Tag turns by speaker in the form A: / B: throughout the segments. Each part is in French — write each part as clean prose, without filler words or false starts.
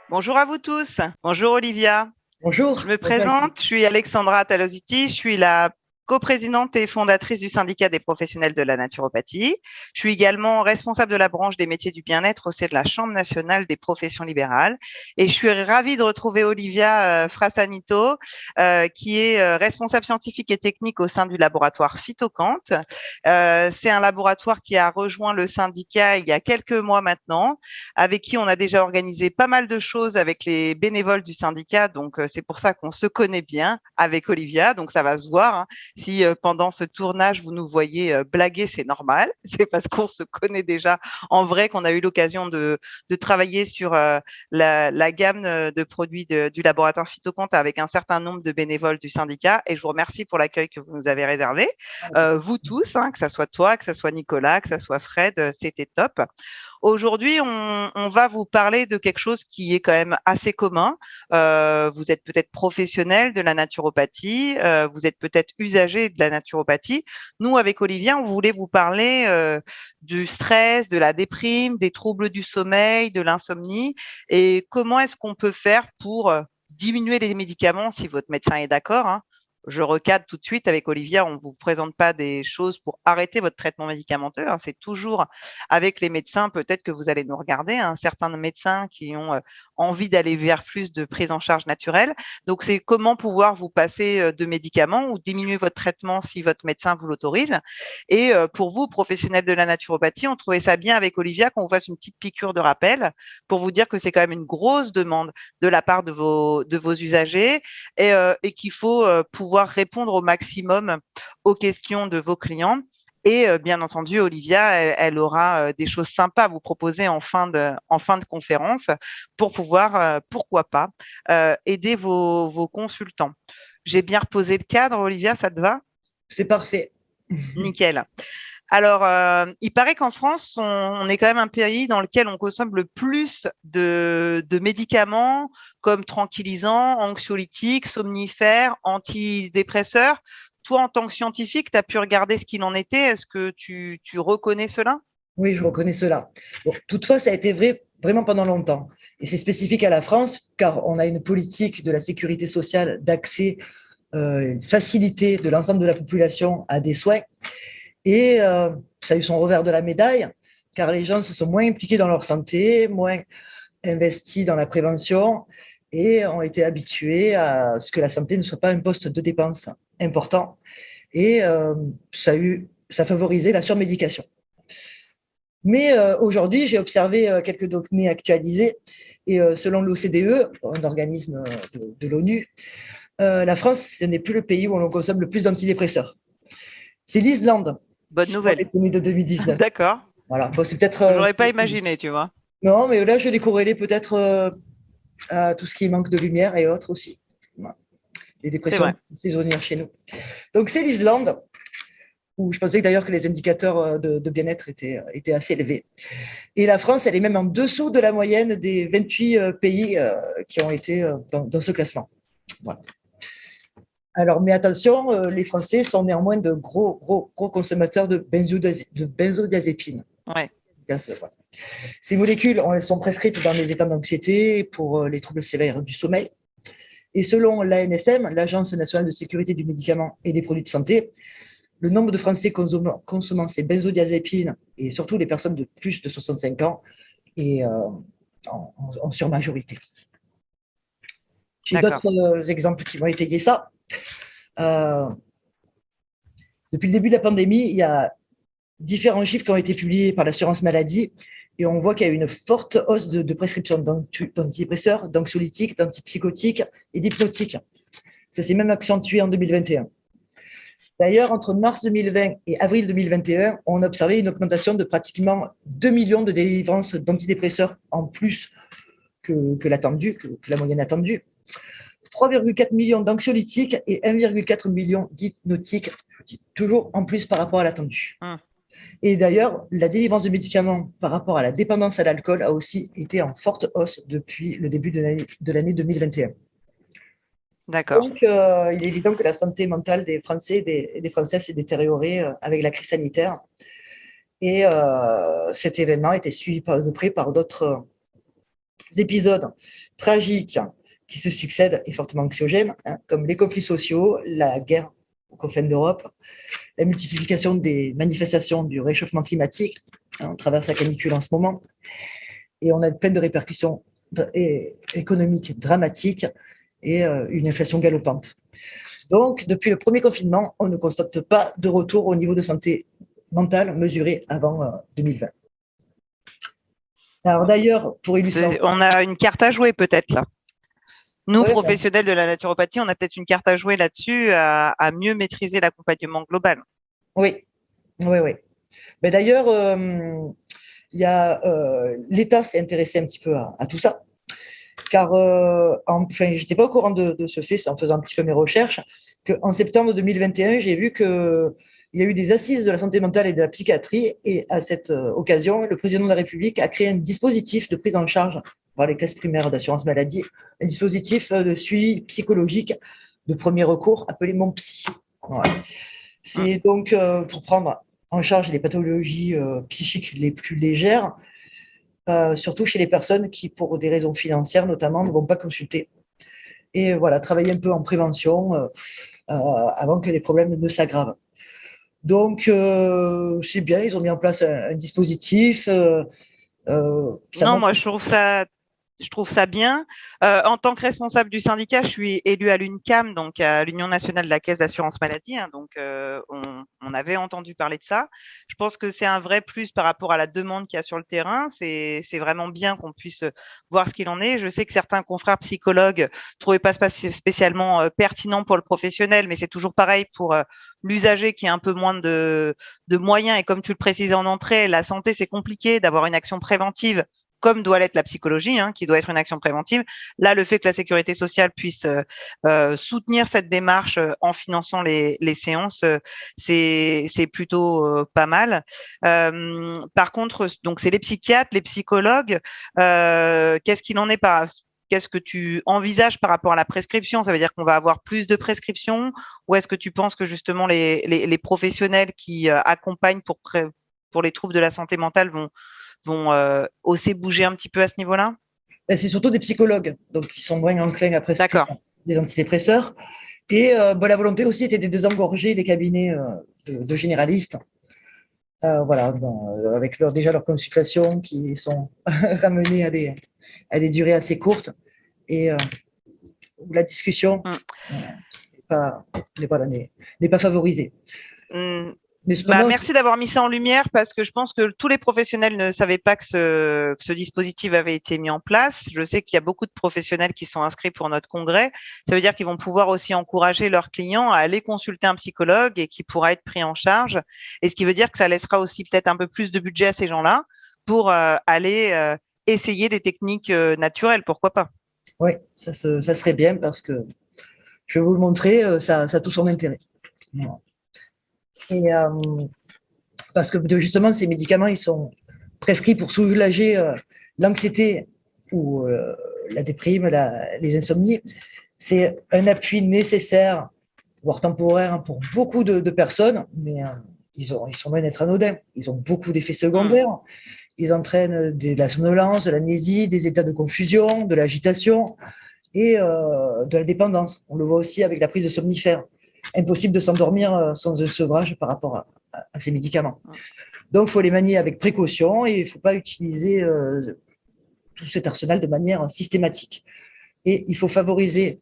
A: Bonjour à vous tous. Bonjour Olivia. Je
B: Bonjour,
A: me
B: bonjour.
A: présente, je suis Alexandra Talositi, je suis la coprésidente et fondatrice du syndicat des professionnels de la naturopathie. Je suis également responsable de la branche des métiers du bien-être au sein de la Chambre nationale des professions libérales. Et je suis ravie de retrouver Olivia Frassanito, qui est responsable scientifique et technique au sein du laboratoire Phytocante. C'est un laboratoire qui a rejoint le syndicat il y a quelques mois maintenant, avec qui on a déjà organisé pas mal de choses avec les bénévoles du syndicat. Donc, c'est pour ça qu'on se connaît bien avec Olivia. Donc, ça va se voir, hein. Si pendant ce tournage, vous nous voyez blaguer, c'est normal. C'est parce qu'on se connaît déjà en vrai, qu'on a eu l'occasion de travailler sur la gamme de produits du laboratoire Phytocante avec un certain nombre de bénévoles du syndicat. Et je vous remercie pour l'accueil que vous nous avez réservé. Vous tous, hein, que ça soit toi, que ça soit Nicolas, que ça soit Fred, c'était top. Aujourd'hui, on va vous parler de quelque chose qui est quand même assez commun. Vous êtes peut-être professionnel de la naturopathie, vous êtes peut-être usager de la naturopathie. Nous, avec Olivia, on voulait vous parler du stress, de la déprime, des troubles du sommeil, de l'insomnie, et comment est-ce qu'on peut faire pour diminuer les médicaments si votre médecin est d'accord, hein. Je recadre tout de suite avec Olivia, on ne vous présente pas des choses pour arrêter votre traitement médicamenteux, hein. C'est toujours avec les médecins, peut-être que vous allez nous regarder, hein, certains médecins qui ont envie d'aller vers plus de prise en charge naturelle. Donc, c'est comment pouvoir vous passer de médicaments ou diminuer votre traitement si votre médecin vous l'autorise. Et pour vous, professionnels de la naturopathie, on trouvait ça bien avec Olivia qu'on vous fasse une petite piqûre de rappel pour vous dire que c'est quand même une grosse demande de la part de vos usagers et qu'il faut pouvoir répondre au maximum aux questions de vos clients. Et bien entendu, Olivia, elle aura des choses sympas à vous proposer en fin de conférence pour pouvoir, pourquoi pas, aider vos consultants. J'ai bien reposé le cadre, Olivia, ça te va?
B: C'est parfait.
A: Nickel. Alors, il paraît qu'en France, on est quand même un pays dans lequel on consomme le plus de médicaments comme tranquillisants, anxiolytiques, somnifères, antidépresseurs. Toi, en tant que scientifique, tu as pu regarder ce qu'il en était. Est-ce que tu reconnais cela?
B: Oui, je reconnais cela. Bon, toutefois, ça a été vrai vraiment pendant longtemps. Et c'est spécifique à la France, car on a une politique de la sécurité sociale d'accès, une facilité de l'ensemble de la population à des soins. Et ça a eu son revers de la médaille, car les gens se sont moins impliqués dans leur santé, moins investis dans la prévention et ont été habitués à ce que la santé ne soit pas un poste de dépense important. Et ça a favorisé la surmédication. Mais aujourd'hui, j'ai observé quelques données actualisées et selon l'OCDE, un organisme de l'ONU, la France, ce n'est plus le pays où on consomme le plus d'antidépresseurs. C'est l'Islande,
A: Bonne
B: selon les
A: nouvelle.
B: données de 2019.
A: D'accord.
B: Voilà. Bon, c'est peut-être.
A: J'aurais pas imaginé, tu vois.
B: Non, mais là, je les corrélais peut-être à tout ce qui manque de lumière et autres aussi. Voilà. Les
A: C'est
B: dépressions
A: vrai.
B: saisonnières chez nous. Donc, c'est l'Islande, où je pensais d'ailleurs que les indicateurs de bien-être étaient assez élevés. Et la France, elle est même en dessous de la moyenne des 28 pays qui ont été dans ce classement. Voilà. Alors, mais attention, les Français sont néanmoins de gros consommateurs de benzodiazépines.
A: Ouais.
B: Voilà. Ces molécules elles sont prescrites dans les états d'anxiété pour les troubles sévères du sommeil. Et selon l'ANSM, l'Agence nationale de sécurité du médicament et des produits de santé, le nombre de Français consommant ces benzodiazépines, et surtout les personnes de plus de 65 ans, est en surmajorité. J'ai
A: D'accord.
B: d'autres exemples qui vont étayer ça. Euh, Depuis le début de la pandémie, il y a différents chiffres qui ont été publiés par l'assurance maladie et on voit qu'il y a eu une forte hausse de prescriptions d'antidépresseurs, d'anxiolytiques, d'antipsychotiques et d'hypnotiques. Ça s'est même accentué en 2021. D'ailleurs, entre mars 2020 et avril 2021, on a observé une augmentation de pratiquement 2 millions de délivrances d'antidépresseurs en plus que l'attendu, que la moyenne attendue. 3,4 millions d'anxiolytiques et 1,4 million d'hypnotiques, toujours en plus par rapport à l'attendu.
A: Hum.
B: Et d'ailleurs, la délivrance de médicaments par rapport à la dépendance à l'alcool a aussi été en forte hausse depuis le début de l'année 2021.
A: D'accord.
B: Donc, il est évident que la santé mentale des Français et des Français s'est détériorée avec la crise sanitaire. Et cet événement a été suivi de près par d'autres épisodes tragiques qui se succèdent et fortement anxiogènes, comme les conflits sociaux, la guerre aux confins d'Europe, la multiplication des manifestations du réchauffement climatique. On traverse la canicule en ce moment. Et on a plein de répercussions économiques dramatiques et une inflation galopante. Donc, depuis le premier confinement, on ne constate pas de retour au niveau de santé mentale mesuré avant 2020. Alors d'ailleurs, pour illustrer...
A: On a une carte à jouer peut-être là. Nous, professionnels de la naturopathie, on a peut-être une carte à jouer là-dessus à mieux maîtriser l'accompagnement global.
B: Oui. Mais d'ailleurs, l'État s'est intéressé un petit peu à tout ça. Car, je n'étais pas au courant de ce fait, c'est en faisant un petit peu mes recherches, qu'en septembre 2021, j'ai vu qu'il y a eu des assises de la santé mentale et de la psychiatrie, et à cette occasion, le président de la République a créé un dispositif de prise en charge par les caisses primaires d'assurance maladie, un dispositif de suivi psychologique de premier recours appelé Mon Psy. Voilà. C'est donc pour prendre en charge les pathologies psychiques les plus légères, surtout chez les personnes qui, pour des raisons financières notamment, ne vont pas consulter. Et voilà, travailler un peu en prévention avant que les problèmes ne s'aggravent. Donc, c'est bien, ils ont mis en place un dispositif.
A: Non, moi, je trouve ça bien. En tant que responsable du syndicat, je suis élue à l'UNCAM, donc à l'Union nationale de la caisse d'assurance maladie. Donc, on avait entendu parler de ça. Je pense que c'est un vrai plus par rapport à la demande qu'il y a sur le terrain. C'est vraiment bien qu'on puisse voir ce qu'il en est. Je sais que certains confrères psychologues ne trouvaient pas spécialement pertinent pour le professionnel, mais c'est toujours pareil pour l'usager qui a un peu moins de moyens. Et comme tu le précisais en entrée, la santé, c'est compliqué d'avoir une action préventive comme doit l'être la psychologie, qui doit être une action préventive. Là, le fait que la sécurité sociale puisse soutenir cette démarche en finançant les séances, c'est plutôt pas mal. Par contre, donc c'est les psychiatres, les psychologues. Qu'est-ce qu'il en est Qu'est-ce que tu envisages par rapport à la prescription? Ça veut dire qu'on va avoir plus de prescriptions, ou est-ce que tu penses que justement les professionnels qui accompagnent pour les troubles de la santé mentale vont aussi bouger un petit peu à ce niveau-là?
B: C'est surtout des psychologues, donc ils sont moins enclins à prescrire des antidépresseurs. Et la volonté aussi était de désengorger les cabinets de généralistes. Avec déjà leurs consultations qui sont ramenées à des durées assez courtes, et la discussion n'est pas favorisée.
A: Merci d'avoir mis ça en lumière, parce que je pense que tous les professionnels ne savaient pas que ce dispositif avait été mis en place. Je sais qu'il y a beaucoup de professionnels qui sont inscrits pour notre congrès. Ça veut dire qu'ils vont pouvoir aussi encourager leurs clients à aller consulter un psychologue et qui pourra être pris en charge. Et ce qui veut dire que ça laissera aussi peut-être un peu plus de budget à ces gens-là pour aller essayer des techniques naturelles. Pourquoi pas?
B: Oui, ça serait bien, parce que je vais vous le montrer, ça a tout son intérêt. Voilà. Et parce que justement, ces médicaments, ils sont prescrits pour soulager l'anxiété ou la déprime, les insomnies. C'est un appui nécessaire, voire temporaire, pour beaucoup de personnes, mais ils sont loin d'être anodins. Ils ont beaucoup d'effets secondaires. Ils entraînent de la somnolence, de l'amnésie, des états de confusion, de l'agitation et de la dépendance. On le voit aussi avec la prise de somnifères. Impossible de s'endormir sans un sevrage par rapport à ces médicaments. Donc, il faut les manier avec précaution, et il ne faut pas utiliser tout cet arsenal de manière systématique. Et il faut favoriser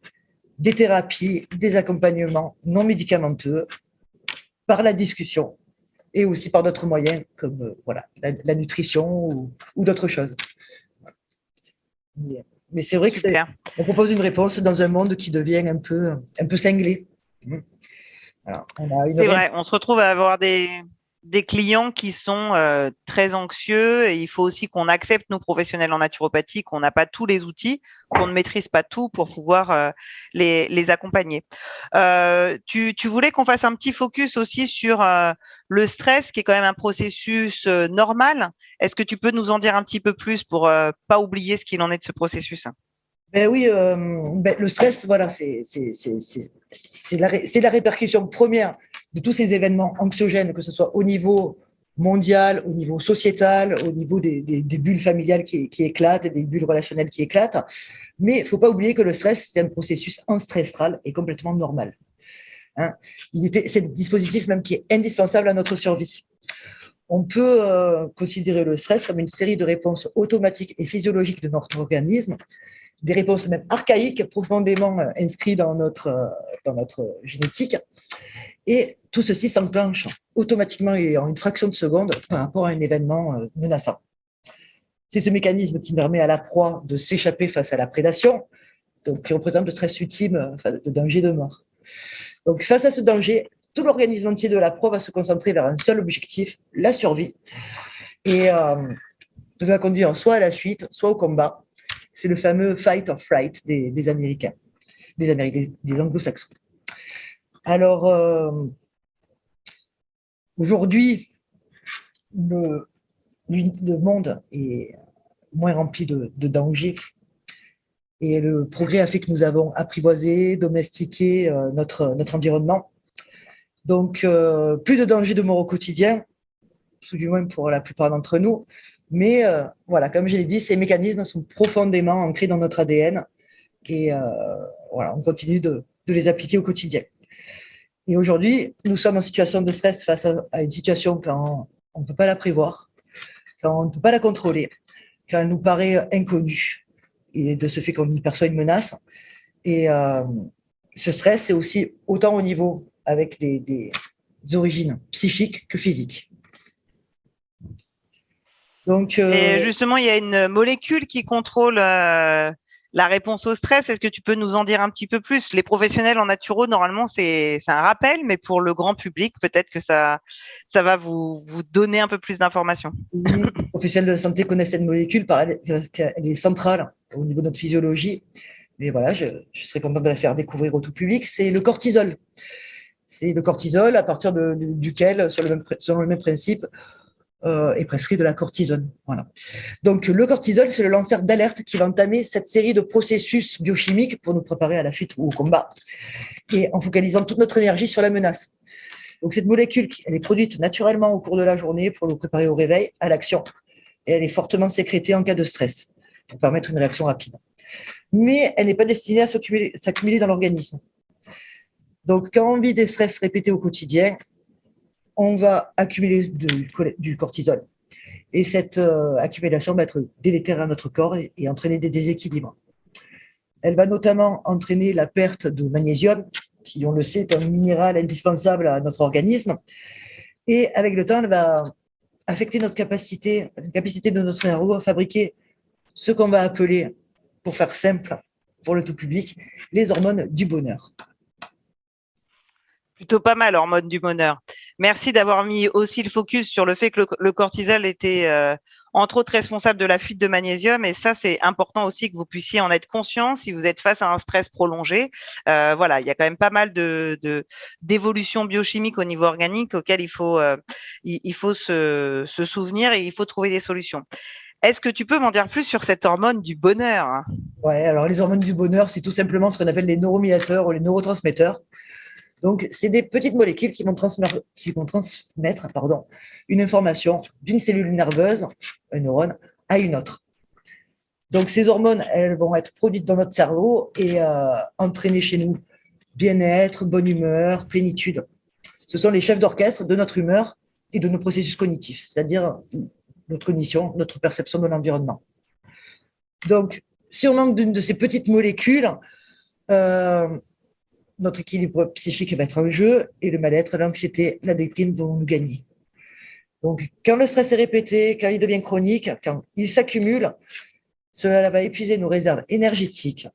B: des thérapies, des accompagnements non médicamenteux par la discussion, et aussi par d'autres moyens comme la nutrition ou d'autres choses. Mais c'est vrai qu'on propose une réponse dans un monde qui devient un peu cinglé. Alors,
A: c'est vrai, on se retrouve à avoir des clients qui sont très anxieux, et il faut aussi qu'on accepte, nous professionnels en naturopathie, qu'on n'a pas tous les outils, qu'on ne maîtrise pas tout pour pouvoir les accompagner. Tu voulais qu'on fasse un petit focus aussi sur le stress, qui est quand même un processus normal. Est-ce que tu peux nous en dire un petit peu plus pour pas oublier ce qu'il en est de ce processus?
B: Oui, le stress, voilà, c'est la répercussion première de tous ces événements anxiogènes, que ce soit au niveau mondial, au niveau sociétal, au niveau des bulles familiales qui éclatent, des bulles relationnelles qui éclatent. Mais il ne faut pas oublier que le stress, c'est un processus ancestral et complètement normal. Hein. C'est un dispositif même qui est indispensable à notre survie. On peut considérer le stress comme une série de réponses automatiques et physiologiques de notre organisme, des réponses même archaïques, profondément inscrites dans notre génétique. Et tout ceci s'enclenche automatiquement et en une fraction de seconde par rapport à un événement menaçant. C'est ce mécanisme qui permet à la proie de s'échapper face à la prédation, donc qui représente le stress ultime, le danger de mort. Donc face à ce danger, tout l'organisme entier de la proie va se concentrer vers un seul objectif, la survie, et va conduire soit à la fuite, soit au combat. C'est le fameux fight or flight des Américains, des Anglo-Saxons. Alors, aujourd'hui, le monde est moins rempli de dangers et le progrès a fait que nous avons apprivoisé, domestiqué notre environnement. Donc, plus de dangers de mort au quotidien, tout du moins pour la plupart d'entre nous. Mais voilà, comme je l'ai dit, ces mécanismes sont profondément ancrés dans notre ADN et voilà, on continue de les appliquer au quotidien. Et aujourd'hui, nous sommes en situation de stress face à une situation quand on ne peut pas la prévoir, quand on ne peut pas la contrôler, quand elle nous paraît inconnue, et de ce fait qu'on y perçoit une menace. Et ce stress, c'est aussi autant au niveau avec des origines psychiques que physiques.
A: Donc, et justement, il y a une molécule qui contrôle la réponse au stress. Est-ce que tu peux nous en dire un petit peu plus? Les professionnels en naturo, normalement, c'est un rappel, mais pour le grand public, peut-être que ça va vous donner un peu plus d'informations.
B: Oui, les professionnels de la santé connaissent cette molécule, parce qu'elle est centrale au niveau de notre physiologie. Mais voilà, je serais content de la faire découvrir au tout public. C'est le cortisol. C'est le cortisol à partir duquel, selon le même principe, est prescrit de la cortisone. Voilà. Donc, le cortisol, c'est le lanceur d'alerte qui va entamer cette série de processus biochimiques pour nous préparer à la fuite ou au combat, et en focalisant toute notre énergie sur la menace. Donc, cette molécule, elle est produite naturellement au cours de la journée pour nous préparer au réveil, à l'action, et elle est fortement sécrétée en cas de stress pour permettre une réaction rapide. Mais elle n'est pas destinée à s'accumuler dans l'organisme. Donc, quand on vit des stress répétés au quotidien, on va accumuler du cortisol. Et cette accumulation va être délétère à notre corps et entraîner des déséquilibres. Elle va notamment entraîner la perte de magnésium, qui, on le sait, est un minéral indispensable à notre organisme. Et avec le temps, elle va affecter la capacité de notre cerveau à fabriquer ce qu'on va appeler, pour faire simple, pour le tout public, les hormones du bonheur.
A: Plutôt pas mal, hormones du bonheur. Merci d'avoir mis aussi le focus sur le fait que le cortisol était entre autres responsable de la fuite de magnésium, et ça c'est important aussi que vous puissiez en être conscient si vous êtes face à un stress prolongé. Voilà, il y a quand même pas mal d'évolutions biochimiques au niveau organique auxquelles il faut se souvenir, et il faut trouver des solutions. Est-ce que tu peux m'en dire plus sur cette hormone du bonheur?
B: Ouais, alors les hormones du bonheur, c'est tout simplement ce qu'on appelle les neuromédiateurs ou les neurotransmetteurs. Donc, c'est des petites molécules qui vont transmettre une information d'une cellule nerveuse, un neurone, à une autre. Donc, ces hormones, elles vont être produites dans notre cerveau et entraîner chez nous bien-être, bonne humeur, plénitude. Ce sont les chefs d'orchestre de notre humeur et de nos processus cognitifs, c'est-à-dire notre cognition, notre perception de l'environnement. Donc, si on manque d'une de ces petites molécules, notre équilibre psychique va être en jeu et le mal-être, l'anxiété, la déprime vont nous gagner. Donc, quand le stress est répété, quand il devient chronique, quand il s'accumule, cela va épuiser nos réserves énergétiques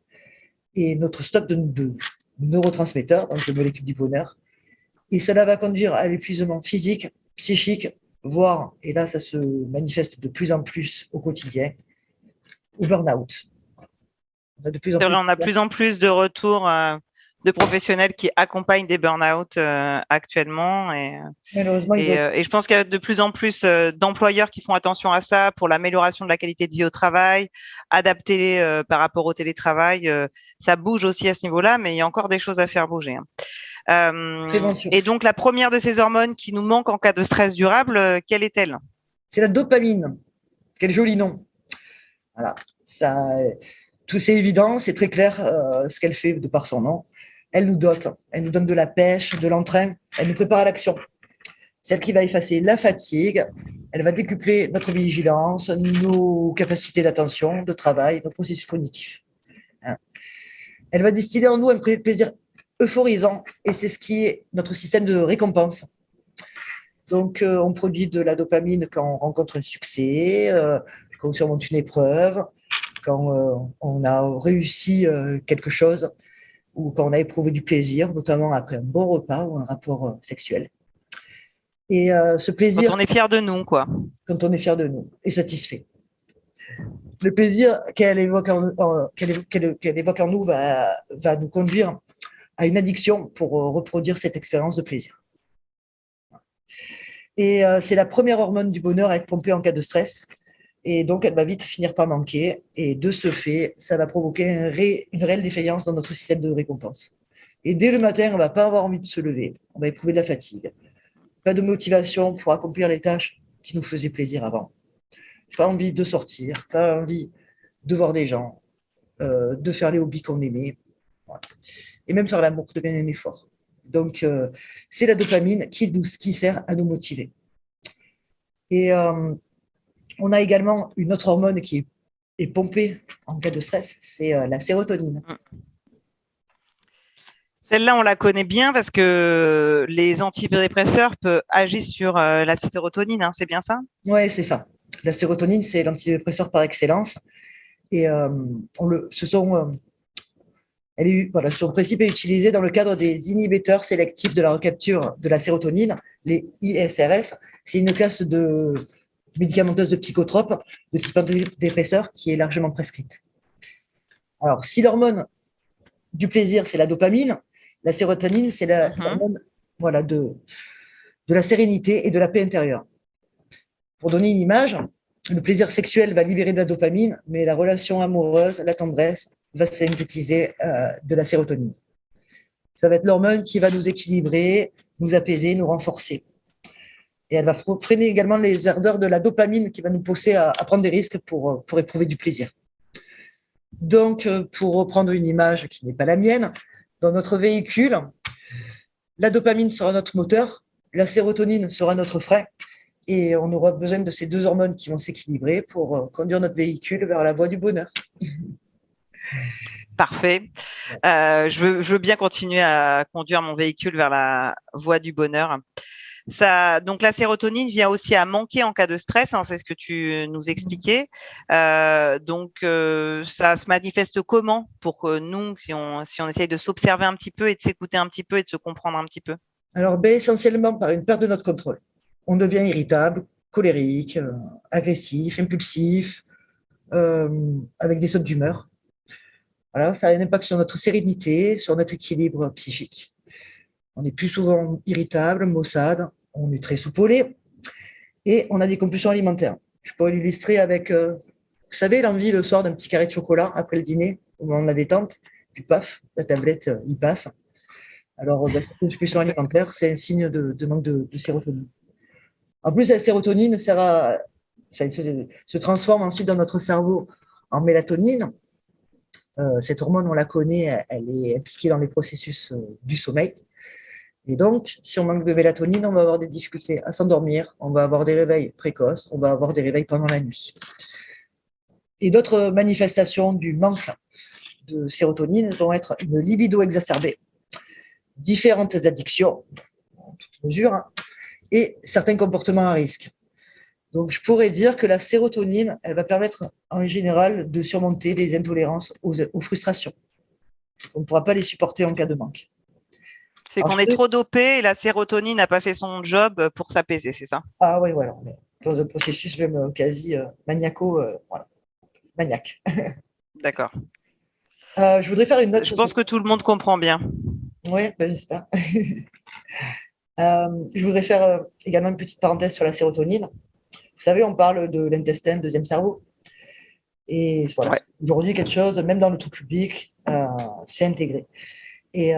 B: et notre stock de neurotransmetteurs, donc de molécules du bonheur. Et cela va conduire à l'épuisement physique, psychique, voire, et là ça se manifeste de plus en plus au quotidien, au burn-out.
A: On a de plus en plus de retours de professionnels qui accompagnent des burn-out actuellement, et je pense qu'il y a de plus en plus d'employeurs qui font attention à ça pour l'amélioration de la qualité de vie au travail, adapté par rapport au télétravail. Ça bouge aussi à ce niveau-là, mais il y a encore des choses à faire bouger.
B: Prévention.
A: Et donc, la première de ces hormones qui nous manque en cas de stress durable, quelle est-elle?
B: C'est la dopamine. Quel joli nom. Voilà. Ça, tout c'est évident, c'est très clair ce qu'elle fait de par son nom. Elle nous dope, elle nous donne de la pêche, de l'entrain, elle nous prépare à l'action. Celle qui va effacer la fatigue, elle va décupler notre vigilance, nos capacités d'attention, de travail, nos processus cognitifs. Elle va distiller en nous un plaisir euphorisant et c'est ce qui est notre système de récompense. Donc, on produit de la dopamine quand on rencontre un succès, quand on surmonte une épreuve, quand on a réussi quelque chose ou quand on a éprouvé du plaisir, notamment après un bon repas ou un rapport sexuel. Et ce plaisir,
A: Quand on est fier de nous, quoi.
B: quand on est fier de nous et satisfait. Le plaisir qu'elle évoque qu'elle évoque en nous va nous conduire à une addiction pour reproduire cette expérience de plaisir. Et c'est la première hormone du bonheur à être pompée en cas de stress. Et donc, elle va vite finir par manquer. Et de ce fait, ça va provoquer une réelle défaillance dans notre système de récompense. Et dès le matin, on ne va pas avoir envie de se lever. On va éprouver de la fatigue. Pas de motivation pour accomplir les tâches qui nous faisaient plaisir avant. Pas envie de sortir, pas envie de voir des gens, de faire les hobbies qu'on aimait. Voilà. Et même faire l'amour devient un effort. Donc, c'est la dopamine qui sert à nous motiver. Et on a également une autre hormone qui est pompée en cas de stress, c'est la sérotonine.
A: Celle-là, on la connaît bien parce que les antidépresseurs peuvent agir sur la sérotonine, hein, c'est bien ça?
B: Oui, c'est ça. La sérotonine, c'est l'antidépresseur par excellence. Et son principe est utilisé dans le cadre des inhibiteurs sélectifs de la recapture de la sérotonine, les ISRS. C'est une classe de médicamenteuse de psychotropes de type antidépresseur qui est largement prescrite. Alors, si l'hormone du plaisir, c'est la dopamine, la sérotonine, c'est l'hormone de la sérénité et de la paix intérieure. Pour donner une image, le plaisir sexuel va libérer de la dopamine, mais la relation amoureuse, la tendresse, va synthétiser de la sérotonine. Ça va être l'hormone qui va nous équilibrer, nous apaiser, nous renforcer. Et elle va freiner également les ardeurs de la dopamine qui va nous pousser à prendre des risques pour éprouver du plaisir. Donc, pour reprendre une image qui n'est pas la mienne, dans notre véhicule, la dopamine sera notre moteur, la sérotonine sera notre frein, et on aura besoin de ces deux hormones qui vont s'équilibrer pour conduire notre véhicule vers la voie du bonheur.
A: Parfait. Je veux bien continuer à conduire mon véhicule vers la voie du bonheur. Donc la sérotonine vient aussi à manquer en cas de stress, hein, c'est ce que tu nous expliquais. Ça se manifeste comment pour que nous, si on essaye de s'observer un petit peu et de s'écouter un petit peu et de se comprendre un petit peu?
B: Alors, essentiellement par une perte de notre contrôle. On devient irritable, colérique, agressif, impulsif, avec des sautes d'humeur. Voilà, ça a un impact sur notre sérénité, sur notre équilibre psychique. On est plus souvent irritable, maussade, on est très soupolé et on a des compulsions alimentaires. Je pourrais l'illustrer avec, vous savez, l'envie le soir d'un petit carré de chocolat après le dîner, au moment de la détente, puis paf, la tablette y passe. Alors, cette compulsion alimentaire, c'est un signe de manque de sérotonine. En plus, la sérotonine se transforme ensuite dans notre cerveau en mélatonine. Cette hormone, on la connaît, elle est impliquée dans les processus du sommeil. Et donc, si on manque de mélatonine, on va avoir des difficultés à s'endormir, on va avoir des réveils précoces, on va avoir des réveils pendant la nuit. Et d'autres manifestations du manque de sérotonine vont être une libido exacerbée, différentes addictions, en toute mesure, et certains comportements à risque. Donc, je pourrais dire que la sérotonine, elle va permettre en général de surmonter les intolérances aux frustrations. On ne pourra pas les supporter en cas de manque.
A: C'est qu'on est trop dopé et la sérotonine n'a pas fait son job pour s'apaiser, c'est ça?
B: Ah oui, voilà. Dans un processus même quasi maniaco, maniaque.
A: D'accord.
B: Je voudrais faire une note.
A: Je pense que tout le monde comprend bien.
B: Oui, j'espère. Je voudrais faire également une petite parenthèse sur la sérotonine. Vous savez, on parle de l'intestin, deuxième cerveau. Et voilà, aujourd'hui, quelque chose, même dans le tout public, c'est intégré. Et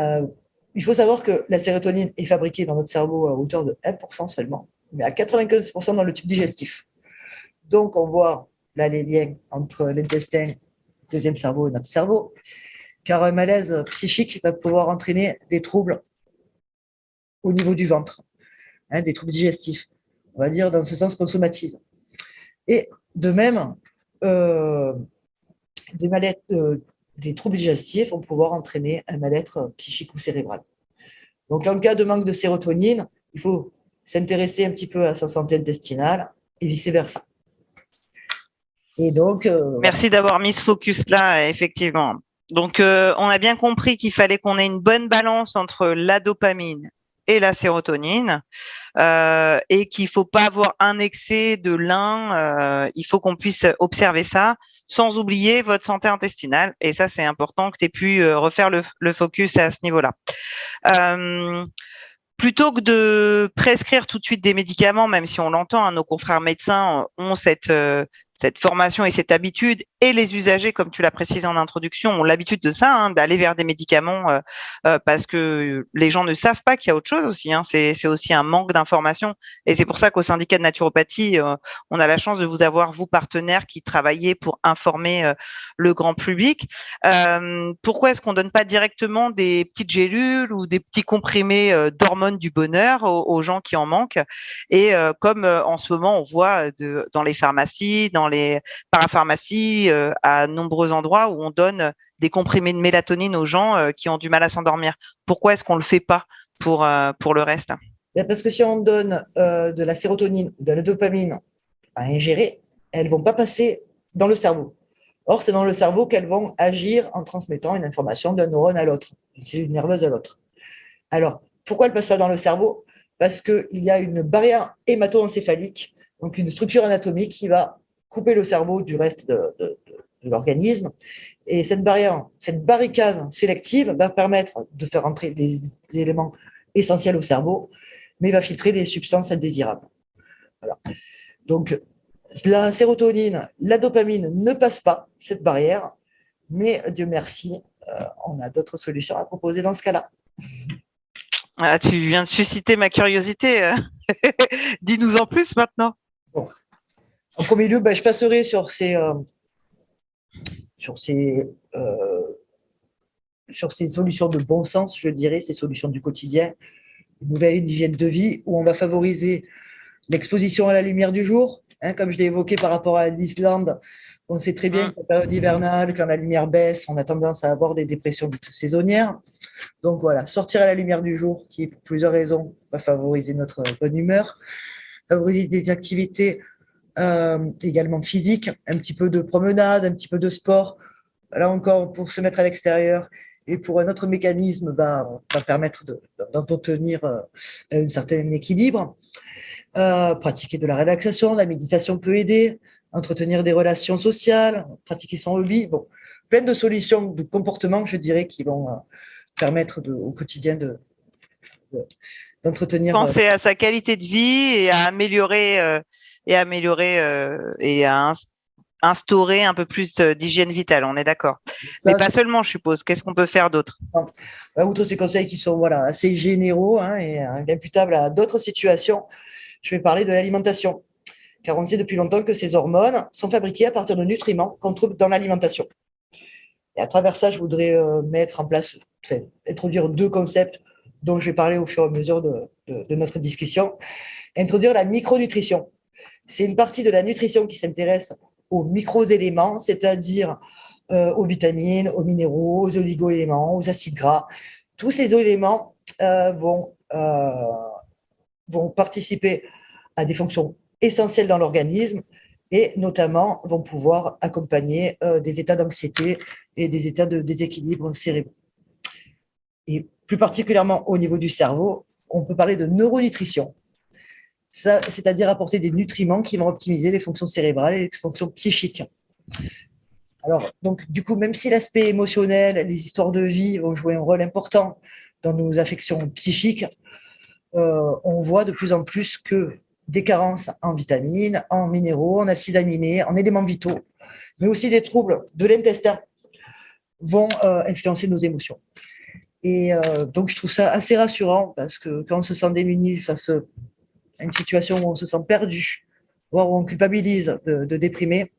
B: il faut savoir que la sérotonine est fabriquée dans notre cerveau à hauteur de 1% seulement, mais à 95% dans le tube digestif. Donc, on voit là les liens entre l'intestin, le deuxième cerveau et notre cerveau, car un malaise psychique va pouvoir entraîner des troubles au niveau du ventre, des troubles digestifs. On va dire dans ce sens qu'on somatise. Et de même, des troubles digestifs vont pouvoir entraîner un mal-être psychique ou cérébral. Donc, en cas de manque de sérotonine, il faut s'intéresser un petit peu à sa santé intestinale et vice-versa. Et donc,
A: Merci d'avoir mis ce focus là, effectivement. Donc, on a bien compris qu'il fallait qu'on ait une bonne balance entre la dopamine et la sérotonine, et qu'il faut pas avoir un excès de l'un. Il faut qu'on puisse observer ça, sans oublier votre santé intestinale. Et ça, c'est important que tu aies pu refaire le focus à ce niveau-là. Plutôt que de prescrire tout de suite des médicaments, même si on l'entend, nos confrères médecins ont cette formation et cette habitude, et les usagers, comme tu l'as précisé en introduction, ont l'habitude de ça, d'aller vers des médicaments parce que les gens ne savent pas qu'il y a autre chose aussi. C'est aussi un manque d'information, et c'est pour ça qu'au syndicat de naturopathie, on a la chance de vous avoir, vous partenaires, qui travaillez pour informer le grand public. Pourquoi est-ce qu'on donne pas directement des petites gélules ou des petits comprimés d'hormones du bonheur aux gens qui en manquent? Et comme en ce moment, on voit dans les pharmacies, dans les parapharmacies, à nombreux endroits où on donne des comprimés de mélatonine aux gens qui ont du mal à s'endormir. Pourquoi est-ce qu'on le fait pas pour le reste?
B: Parce que si on donne de la sérotonine ou de la dopamine à ingérer, elles ne vont pas passer dans le cerveau. Or, c'est dans le cerveau qu'elles vont agir en transmettant une information d'un neurone à l'autre, d'une cellule nerveuse à l'autre. Alors, pourquoi elles ne passent pas dans le cerveau? Parce qu'il y a une barrière hémato-encéphalique, donc une structure anatomique qui va couper le cerveau du reste de l'organisme. Et cette barricade sélective va permettre de faire entrer les éléments essentiels au cerveau, mais va filtrer des substances indésirables. Voilà. Donc, la sérotonine, la dopamine ne passent pas cette barrière, mais Dieu merci, on a d'autres solutions à proposer dans ce cas-là.
A: Ah, tu viens de susciter ma curiosité. Dis-nous en plus maintenant.
B: Bon. En premier lieu, je passerai sur ces solutions de bon sens, je dirais, ces solutions du quotidien, une nouvelle hygiène de vie où on va favoriser l'exposition à la lumière du jour, comme je l'ai évoqué par rapport à l'Islande. On sait très bien qu'en période hivernale, quand la lumière baisse, on a tendance à avoir des dépressions dites saisonnières. Donc voilà, sortir à la lumière du jour, qui pour plusieurs raisons va favoriser notre bonne humeur, favoriser des activités également physiques, un petit peu de promenade, un petit peu de sport, là encore pour se mettre à l'extérieur. Et pour un autre mécanisme, va permettre d'entretenir un certain équilibre. Pratiquer de la relaxation, la méditation peut aider, entretenir des relations sociales, pratiquer son hobby. Bon, plein de solutions de comportement, je dirais, qui vont permettre au quotidien d'entretenir.
A: Penser à sa qualité de vie et à améliorer et à instaurer un peu plus d'hygiène vitale, on est d'accord. Mais pas seulement, je suppose. Qu'est-ce qu'on peut faire d'autre?
B: Outre ces conseils qui sont assez généraux et imputables à d'autres situations, je vais parler de l'alimentation. Car on sait depuis longtemps que ces hormones sont fabriquées à partir de nutriments qu'on trouve dans l'alimentation. Et à travers ça, je voudrais introduire deux concepts dont je vais parler au fur et à mesure de notre discussion. Introduire la micronutrition. C'est une partie de la nutrition qui s'intéresse aux micro-éléments, c'est-à-dire aux vitamines, aux minéraux, aux oligo-éléments, aux acides gras. Tous ces éléments vont participer à des fonctions essentielles dans l'organisme et notamment vont pouvoir accompagner des états d'anxiété et des états de déséquilibre cérébraux. Et plus particulièrement au niveau du cerveau, on peut parler de neuronutrition, c'est-à-dire apporter des nutriments qui vont optimiser les fonctions cérébrales et les fonctions psychiques. Alors, donc, du coup, même si l'aspect émotionnel, les histoires de vie vont jouer un rôle important dans nos affections psychiques, on voit de plus en plus que des carences en vitamines, en minéraux, en acides aminés, en éléments vitaux, mais aussi des troubles de l'intestin vont influencer nos émotions. Et donc, je trouve ça assez rassurant parce que quand on se sent démuni face à une situation où on se sent perdu, voire où on culpabilise de déprimer,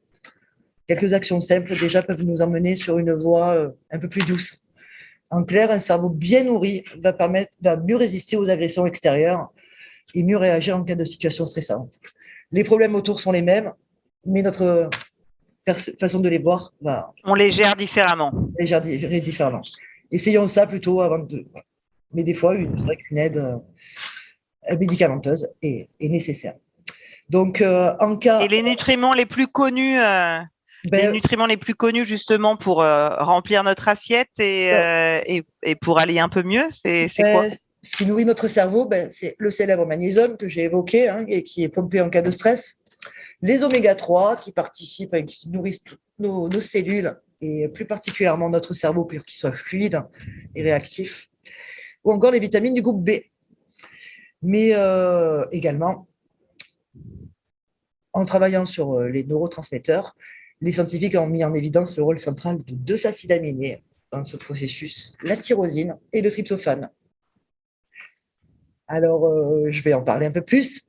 B: quelques actions simples déjà peuvent nous emmener sur une voie un peu plus douce. En clair, un cerveau bien nourri va mieux résister aux agressions extérieures et mieux réagir en cas de situation stressante. Les problèmes autour sont les mêmes, mais notre façon de les voir va
A: On les gère différemment.
B: gérer différemment. Essayons ça plutôt avant de. Mais des fois, c'est vrai qu'une aide médicamenteuse est nécessaire. Donc, en cas.
A: Et les nutriments les plus connus, les nutriments les plus connus justement pour remplir notre assiette et pour aller un peu mieux, c'est quoi?
B: Ce qui nourrit notre cerveau, c'est le célèbre magnésium que j'ai évoqué et qui est pompé en cas de stress. Les oméga-3 qui participent et qui nourrissent toutes nos cellules et plus particulièrement notre cerveau pour qu'il soit fluide et réactif. Ou encore les vitamines du groupe B. Mais également, en travaillant sur les neurotransmetteurs, les scientifiques ont mis en évidence le rôle central de deux acides aminés dans ce processus, la tyrosine et le tryptophane. Alors, je vais en parler un peu plus.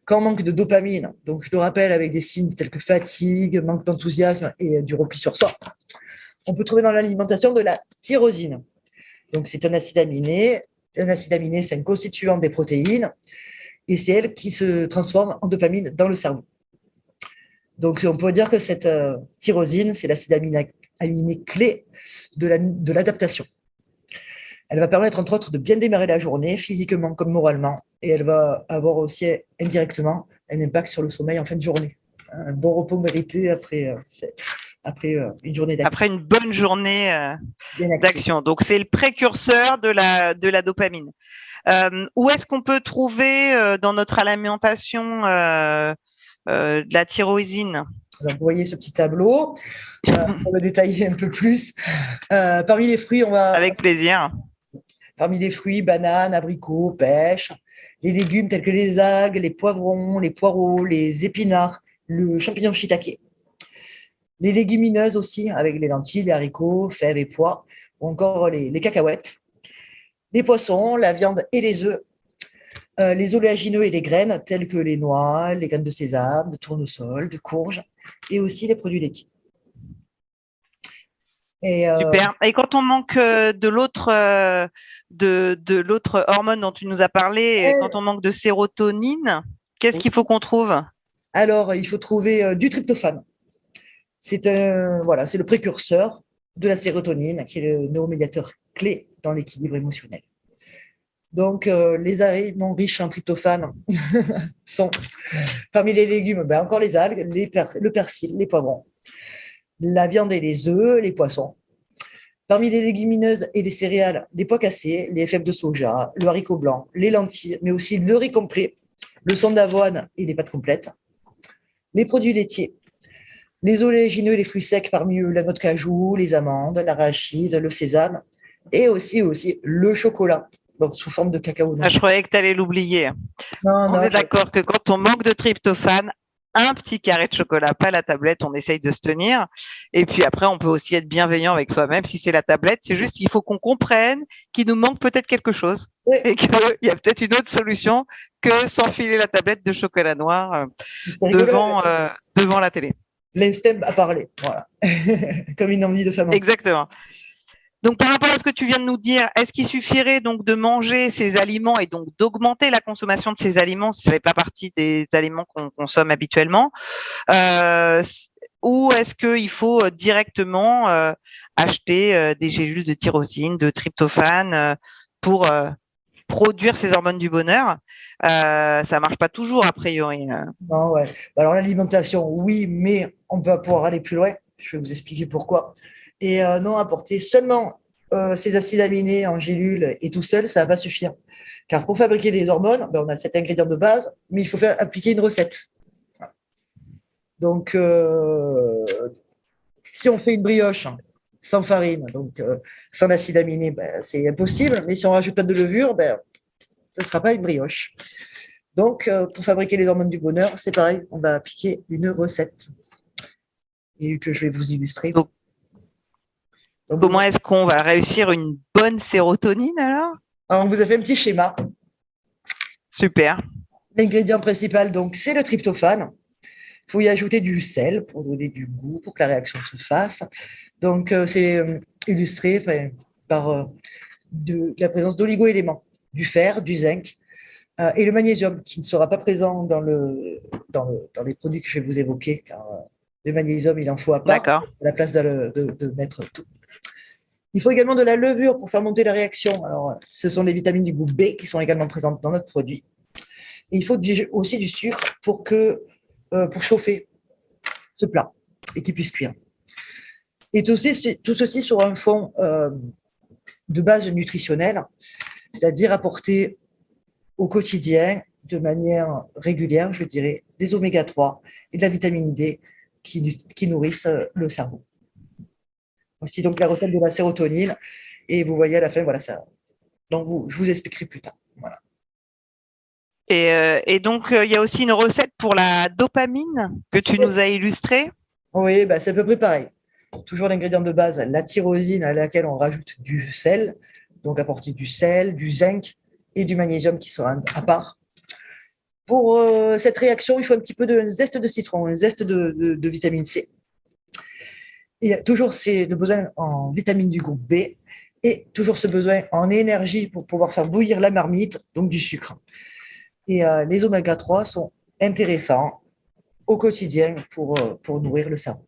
B: Quand on manque de dopamine, donc je le rappelle avec des signes tels que fatigue, manque d'enthousiasme et du repli sur soi, on peut trouver dans l'alimentation de la tyrosine. Donc, c'est un acide aminé. Un acide aminé, c'est un constituant des protéines et c'est elle qui se transforme en dopamine dans le cerveau. Donc, on peut dire que cette tyrosine, c'est l'acide aminé clé de l'adaptation. Elle va permettre, entre autres, de bien démarrer la journée, physiquement comme moralement, et elle va avoir aussi indirectement un impact sur le sommeil en fin de journée. Un bon repos mérité après une journée d'action.
A: Après une bonne journée d'action. Donc, c'est le précurseur de la dopamine. Où est-ce qu'on peut trouver dans notre alimentation de la tyrosine?
B: Alors, vous voyez ce petit tableau, pour le détailler un peu plus. Parmi les fruits,
A: Avec plaisir.
B: Parmi les fruits, bananes, abricots, pêches, les légumes tels que les algues, les poivrons, les poireaux, les épinards, le champignon shiitake. Les légumineuses aussi, avec les lentilles, les haricots, fèves et pois, ou encore les cacahuètes. Les poissons, la viande et les œufs. Les oléagineux et les graines, tels que les noix, les graines de sésame, de tournesol, de courge, et aussi les produits laitiers.
A: Super. Et quand on manque de l'autre hormone dont tu nous as parlé, quand on manque de sérotonine, qu'est-ce qu'il faut qu'on trouve?
B: Alors, il faut trouver du tryptophane. C'est le précurseur de la sérotonine, qui est le neuromédiateur clé dans l'équilibre émotionnel. Donc, les aliments riches en tryptophane sont parmi les légumes, encore les algues, le persil, les poivrons, la viande et les œufs, les poissons. Parmi les légumineuses et les céréales, les pois cassés, les fèves de soja, le haricot blanc, les lentilles, mais aussi le riz complet, le son d'avoine et les pâtes complètes. Les produits laitiers, les oléagineux et les fruits secs, parmi eux la noix de cajou, les amandes, l'arachide, le sésame, et aussi le chocolat, donc sous forme de cacao.
A: Je croyais que tu allais l'oublier. On est d'accord que quand on manque de tryptophane, un petit carré de chocolat, pas la tablette, on essaye de se tenir. Et puis après, on peut aussi être bienveillant avec soi-même. Si c'est la tablette, c'est juste qu'il faut qu'on comprenne qu'il nous manque peut-être quelque chose et qu'il y a peut-être une autre solution que s'enfiler la tablette de chocolat noir devant la télé.
B: L'instinct a parlé, voilà, comme une envie de femme.
A: Exactement. Donc, par rapport à ce que tu viens de nous dire, est-ce qu'il suffirait donc de manger ces aliments et donc d'augmenter la consommation de ces aliments si ça ne fait pas partie des aliments qu'on consomme habituellement, ou est-ce qu'il faut directement acheter des gélules de tyrosine, de tryptophane pour produire ces hormones du bonheur? Ça ne marche pas toujours a priori.
B: Non, ouais. Alors l'alimentation, oui, mais on va pouvoir aller plus loin. Je vais vous expliquer pourquoi. Et non, apporter seulement ces acides aminés en gélule et tout seul, ça ne va pas suffire. Car pour fabriquer les hormones, on a 7 ingrédients de base, mais il faut appliquer une recette. Donc, si on fait une brioche sans farine, donc sans acide aminé, c'est impossible. Mais si on rajoute pas de levure, ce ne sera pas une brioche. Donc, pour fabriquer les hormones du bonheur, c'est pareil, on va appliquer une recette et que je vais vous illustrer. Donc,
A: Comment est-ce qu'on va réussir une bonne sérotonine alors?
B: on vous a fait un petit schéma.
A: Super.
B: L'ingrédient principal, donc, c'est le tryptophane. Il faut y ajouter du sel pour donner du goût, pour que la réaction se fasse. Donc, c'est illustré par la présence d'oligo-éléments, du fer, du zinc et le magnésium, qui ne sera pas présent dans les produits que je vais vous évoquer, car le magnésium, il en faut à part,
A: D'accord.
B: à la place de mettre tout. Il faut également de la levure pour faire monter la réaction. Alors, ce sont les vitamines du groupe B qui sont également présentes dans notre produit. Et il faut aussi du sucre pour chauffer ce plat et qu'il puisse cuire. Et tout ceci sur un fond de base nutritionnelle, c'est-à-dire apporter au quotidien, de manière régulière, je dirais, des oméga 3 et de la vitamine D qui nourrissent le cerveau. Voici donc la recette de la sérotonine. Et vous voyez à la fin, voilà ça. Donc, je vous expliquerai plus tard. Voilà.
A: Et donc, il y a aussi une recette pour la dopamine que tu nous as illustrée.
B: Oui, bah, c'est à peu près pareil. Toujours l'ingrédient de base, la tyrosine à laquelle on rajoute du sel. Donc, apporter du sel, du zinc et du magnésium qui sera à part. Pour cette réaction, il faut un petit peu de zeste de citron, un zeste de vitamine C. Et toujours le besoin en vitamine du groupe B et toujours ce besoin en énergie pour pouvoir faire bouillir la marmite, donc du sucre. Et les oméga 3 sont intéressants au quotidien pour nourrir le cerveau.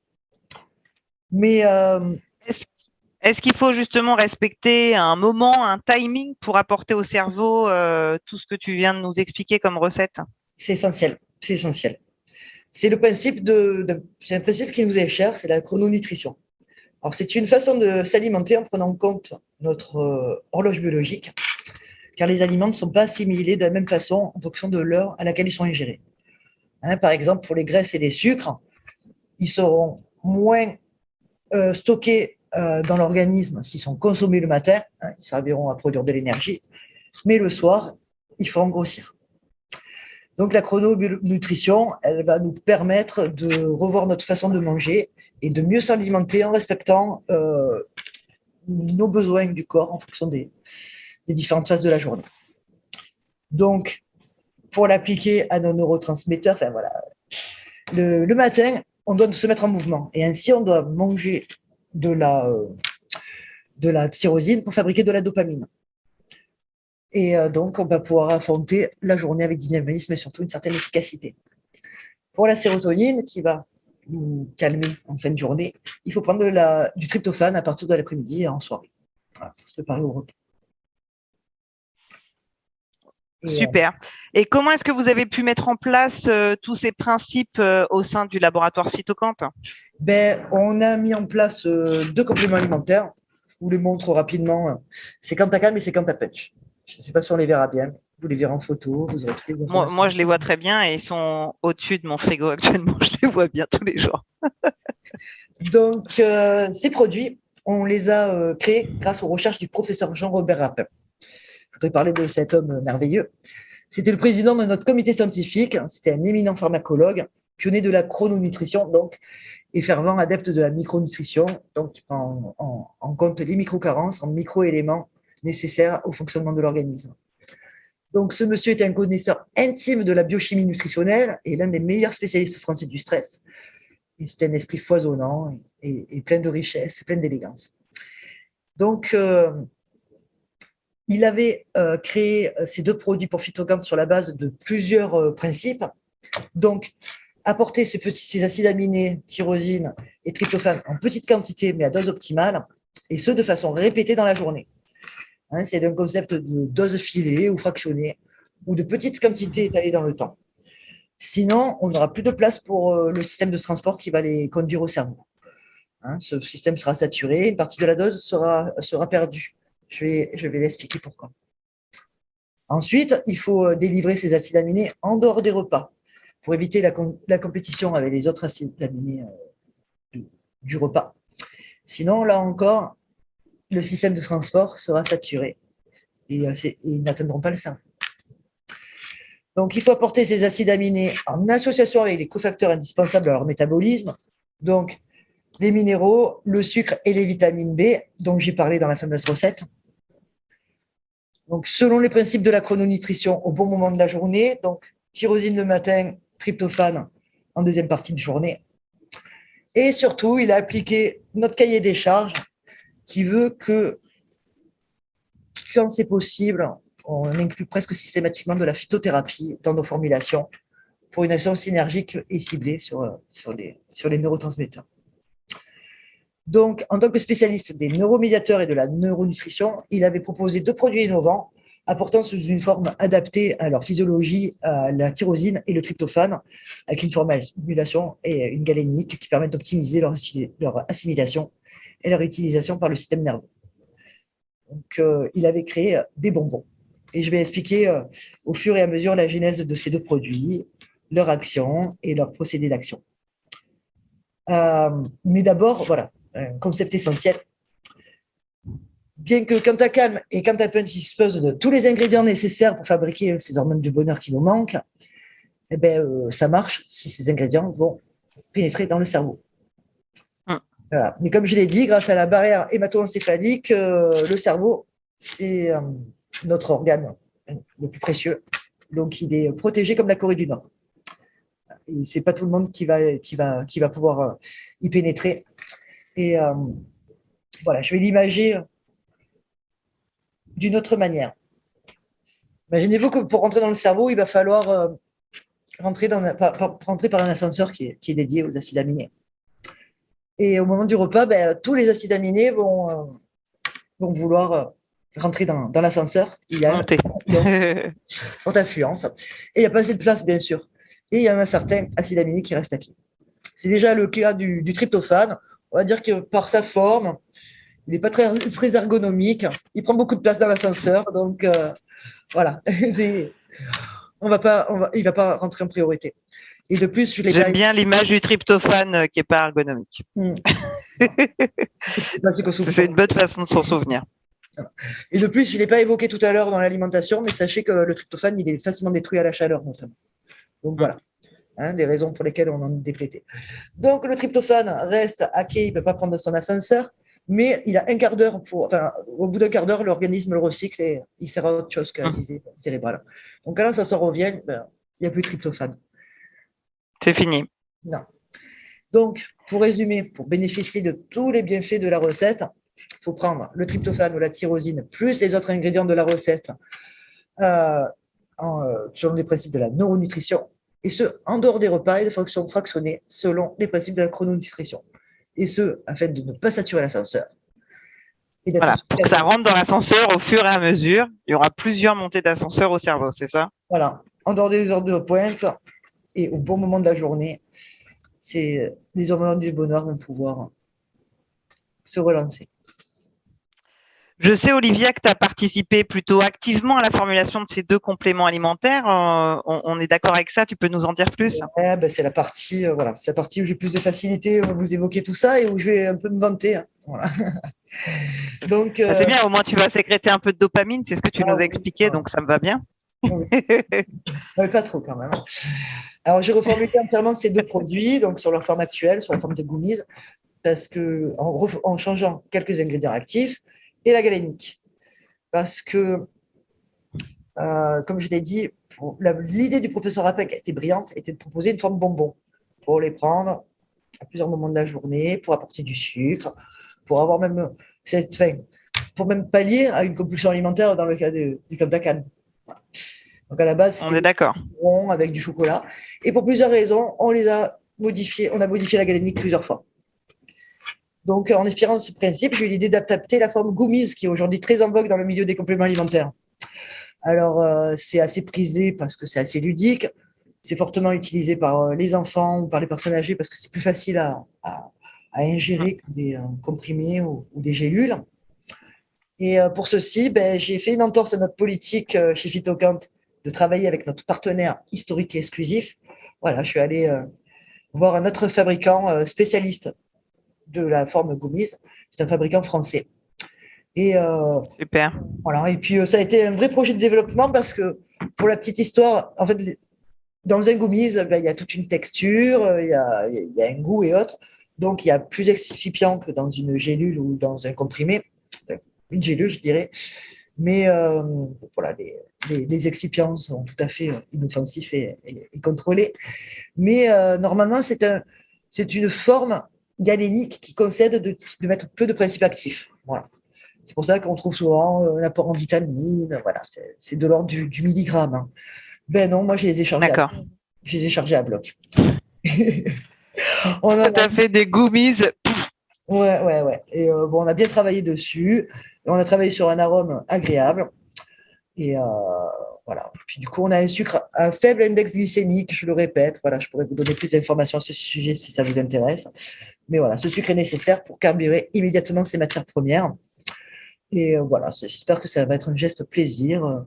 B: Mais
A: est-ce qu'il faut justement respecter un moment, un timing pour apporter au cerveau tout ce que tu viens de nous expliquer comme recette?
B: c'est essentiel, c'est essentiel. C'est le principe c'est un principe qui nous est cher, c'est la chrononutrition. Alors, c'est une façon de s'alimenter en prenant en compte notre horloge biologique, car les aliments ne sont pas assimilés de la même façon en fonction de l'heure à laquelle ils sont ingérés. Par exemple, pour les graisses et les sucres, ils seront moins stockés dans l'organisme s'ils sont consommés le matin, ils serviront à produire de l'énergie, mais le soir, ils feront grossir. Donc la chrononutrition, elle va nous permettre de revoir notre façon de manger et de mieux s'alimenter en respectant nos besoins du corps en fonction des différentes phases de la journée. Donc, pour l'appliquer à nos neurotransmetteurs, voilà, le matin, on doit se mettre en mouvement. Et ainsi, on doit manger de la tyrosine pour fabriquer de la dopamine. Et donc, on va pouvoir affronter la journée avec dynamisme et surtout une certaine efficacité. Pour la sérotonine, qui va nous calmer en fin de journée, il faut prendre du tryptophane à partir de l'après-midi et en soirée. Voilà, pour se préparer au repas.
A: Super. Et comment est-ce que vous avez pu mettre en place tous ces principes au sein du laboratoire Phytocante?
B: On a mis en place 2 compléments alimentaires. Je vous les montre rapidement. C'est Cantacam et c'est Cantapunch. Je ne sais pas si on les verra bien. Vous les verrez en photo. Vous aurez toutes les informations.
A: Moi, je les vois très bien et ils sont au-dessus de mon frigo actuellement. Je les vois bien tous les jours.
B: Donc, ces produits, on les a créés grâce aux recherches du professeur Jean-Robert Rapin. Je voudrais parler de cet homme merveilleux. C'était le président de notre comité scientifique. C'était un éminent pharmacologue, pionnier de la chrononutrition, donc, et fervent adepte de la micronutrition, donc qui prend en compte les microcarences en microéléments nécessaires au fonctionnement de l'organisme. Donc, ce monsieur était un connaisseur intime de la biochimie nutritionnelle et l'un des meilleurs spécialistes français du stress. Et c'était un esprit foisonnant et plein de richesse, plein d'élégance. Donc, il avait créé ces 2 produits pour Phytocamp sur la base de plusieurs principes. Donc, apporter ces acides aminés, tyrosine et tryptophane en petite quantité, mais à dose optimale, et ce, de façon répétée dans la journée. C'est un concept de dose filée ou fractionnée, ou de petites quantités étalées dans le temps. Sinon, on n'aura plus de place pour le système de transport qui va les conduire au cerveau. Ce système sera saturé, une partie de la dose sera perdue. Je vais l'expliquer pourquoi. Ensuite, il faut délivrer ces acides aminés en dehors des repas pour éviter la compétition avec les autres acides aminés du repas. Sinon, là encore, le système de transport sera saturé et ils n'atteindront pas le cerveau. Donc, il faut apporter ces acides aminés en association avec les cofacteurs indispensables à leur métabolisme. Donc, les minéraux, le sucre et les vitamines B, dont j'ai parlé dans la fameuse recette. Donc, selon les principes de la chrononutrition, au bon moment de la journée, donc tyrosine le matin, tryptophane en deuxième partie de journée. Et surtout, il a appliqué notre cahier des charges qui veut que, quand c'est possible, on inclut presque systématiquement de la phytothérapie dans nos formulations pour une action synergique et ciblée sur les neurotransmetteurs. Donc, en tant que spécialiste des neuromédiateurs et de la neuronutrition, il avait proposé 2 produits innovants apportant sous une forme adaptée à leur physiologie la tyrosine et le tryptophane, avec une formulation et une galénique qui permettent d'optimiser leur assimilation et leur utilisation par le système nerveux. Donc, il avait créé des bonbons. Et je vais expliquer au fur et à mesure la genèse de ces 2 produits, leur action et leur procédé d'action. Mais d'abord, voilà, un concept essentiel. Bien que Cantacal et Cantapunch disposent de tous les ingrédients nécessaires pour fabriquer ces hormones du bonheur qui nous manquent, eh ben, ça marche si ces ingrédients vont pénétrer dans le cerveau. Voilà. Mais comme je l'ai dit, grâce à la barrière hémato-encéphalique, le cerveau, c'est notre organe le plus précieux. Donc, il est protégé comme la Corée du Nord. Et ce n'est pas tout le monde qui va pouvoir y pénétrer. Et voilà, je vais l'imager d'une autre manière. Imaginez-vous que pour rentrer dans le cerveau, il va falloir rentrer par un ascenseur qui est dédié aux acides aminés. Et au moment du repas, tous les acides aminés vont vouloir rentrer dans l'ascenseur. Il y a forte influence. Et il n'y a pas assez de place, bien sûr. Et il y en a certains acides aminés qui restent à pied. C'est déjà le cas du tryptophane. On va dire que par sa forme, il n'est pas très ergonomique. Il prend beaucoup de place dans l'ascenseur. Donc, voilà. Il ne va pas rentrer en priorité. Et de plus,
A: j'aime bien l'image du tryptophane qui n'est pas ergonomique. C'est une bonne façon de s'en souvenir.
B: Et de plus, je ne l'ai pas évoqué tout à l'heure dans l'alimentation, mais sachez que le tryptophane, il est facilement détruit à la chaleur, notamment. Donc voilà, des raisons pour lesquelles on en est déplété. Donc le tryptophane reste à quai, il ne peut pas prendre son ascenseur, mais il a un quart d'heure au bout d'un quart d'heure, l'organisme le recycle et il sert à autre chose qu'à la visée cérébrale. Donc là, ça s'en revient, il n'y a plus de tryptophane.
A: C'est fini.
B: Non. Donc, pour résumer, pour bénéficier de tous les bienfaits de la recette, il faut prendre le tryptophane ou la tyrosine plus les autres ingrédients de la recette selon les principes de la neuronutrition, et ce, en dehors des repas et de fonctions fractionnées selon les principes de la chrononutrition. Et ce, afin de ne pas saturer l'ascenseur.
A: Voilà, pour que ça rentre dans l'ascenseur au fur et à mesure. Il y aura plusieurs montées d'ascenseur au cerveau, c'est ça?
B: Voilà, en dehors des heures de pointe et au bon moment de la journée, les hormones du bonheur vont pouvoir se relancer.
A: Je sais, Olivia, que tu as participé plutôt activement à la formulation de ces 2 compléments alimentaires. On est d'accord avec ça? Tu peux nous en dire plus?
B: C'est la partie, c'est la partie où j'ai plus de facilité à vous évoquer tout ça et où je vais un peu me vanter. Voilà. Donc,
A: c'est bien, au moins tu vas sécréter un peu de dopamine, c'est ce que tu nous as expliqué, donc ça me va bien.
B: Mais pas trop quand même. Alors, j'ai reformulé entièrement ces 2 produits, donc sur leur forme actuelle, sur la forme de gummies, parce que en changeant quelques ingrédients actifs et la galénique. Parce que, comme je l'ai dit, l'idée du professeur Rapin, qui a été brillante, était de proposer une forme bonbon pour les prendre à plusieurs moments de la journée, pour apporter du sucre, pour avoir même cette fin, pour même pallier à une compulsion alimentaire dans le cas du Cantacal. Donc à la base,
A: on est d'accord.
B: Avec du chocolat. Et pour plusieurs raisons, on a modifié la galénique plusieurs fois. Donc, en inspirant ce principe, j'ai eu l'idée d'adapter la forme gummies, qui est aujourd'hui très en vogue dans le milieu des compléments alimentaires. Alors, c'est assez prisé parce que c'est assez ludique. C'est fortement utilisé par les enfants ou par les personnes âgées parce que c'est plus facile à ingérer que des comprimés ou des gélules. Et pour ceci, j'ai fait une entorse à notre politique chez Phytocant de travailler avec notre partenaire historique et exclusif. Voilà, je suis allée voir un autre fabricant spécialiste de la forme gummies. C'est un fabricant français. Et,
A: super.
B: Voilà. Et puis, ça a été un vrai projet de développement parce que, pour la petite histoire, en fait, dans un gummies, il y a toute une texture, il y a un goût et autres. Donc, il y a plus d'excipients que dans une gélule ou dans un comprimé. Enfin, une gélule, je dirais. Mais voilà, les excipients sont tout à fait inoffensifs et contrôlés. Mais normalement, c'est une forme galénique qui concède de mettre peu de principes actifs. Voilà. C'est pour ça qu'on trouve souvent un apport en vitamines. Voilà, c'est de l'ordre du milligramme. Hein. Ben non, moi,
A: D'accord.
B: je les ai chargés à bloc.
A: Ça t'a fait des gummies.
B: Ouais, ouais, ouais. Et bon, on a bien travaillé dessus. On a travaillé sur un arôme agréable. Et voilà. Puis du coup, on a un sucre à faible index glycémique, je le répète. Voilà, je pourrais vous donner plus d'informations à ce sujet si ça vous intéresse. Mais voilà, ce sucre est nécessaire pour carburer immédiatement ces matières premières. Et voilà, j'espère que ça va être un geste plaisir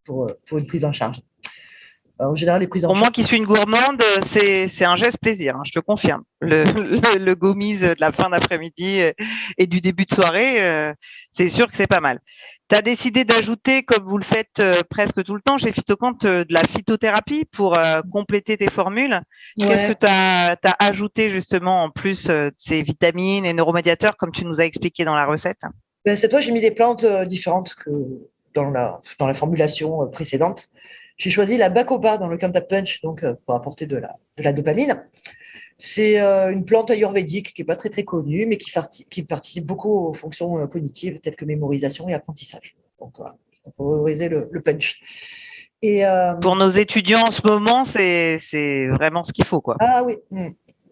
B: pour une prise en charge. En général, les prises en
A: Pour
B: charge.
A: moi qui suis une gourmande, c'est un geste plaisir, hein, je te confirme. Le gommise de la fin d'après-midi et du début de soirée, c'est sûr que c'est pas mal. Tu as décidé d'ajouter, comme vous le faites presque tout le temps chez Phytocant, de la phytothérapie pour compléter tes formules. Qu'est-ce que
B: Ouais.
A: tu as ajouté justement en plus de ces vitamines et neuromédiateurs, comme tu nous as expliqué dans la recette?
B: Ben, cette fois, j'ai mis des plantes différentes que dans la formulation précédente. J'ai choisi la bacopa dans le Kanta Punch, donc pour apporter de la dopamine. C'est une plante ayurvédique qui n'est pas très très connue, mais qui participe beaucoup aux fonctions cognitives telles que mémorisation et apprentissage. Donc voilà, il faut favoriser le punch. Et
A: Pour nos étudiants en ce moment, c'est vraiment ce qu'il faut, quoi.
B: ah oui,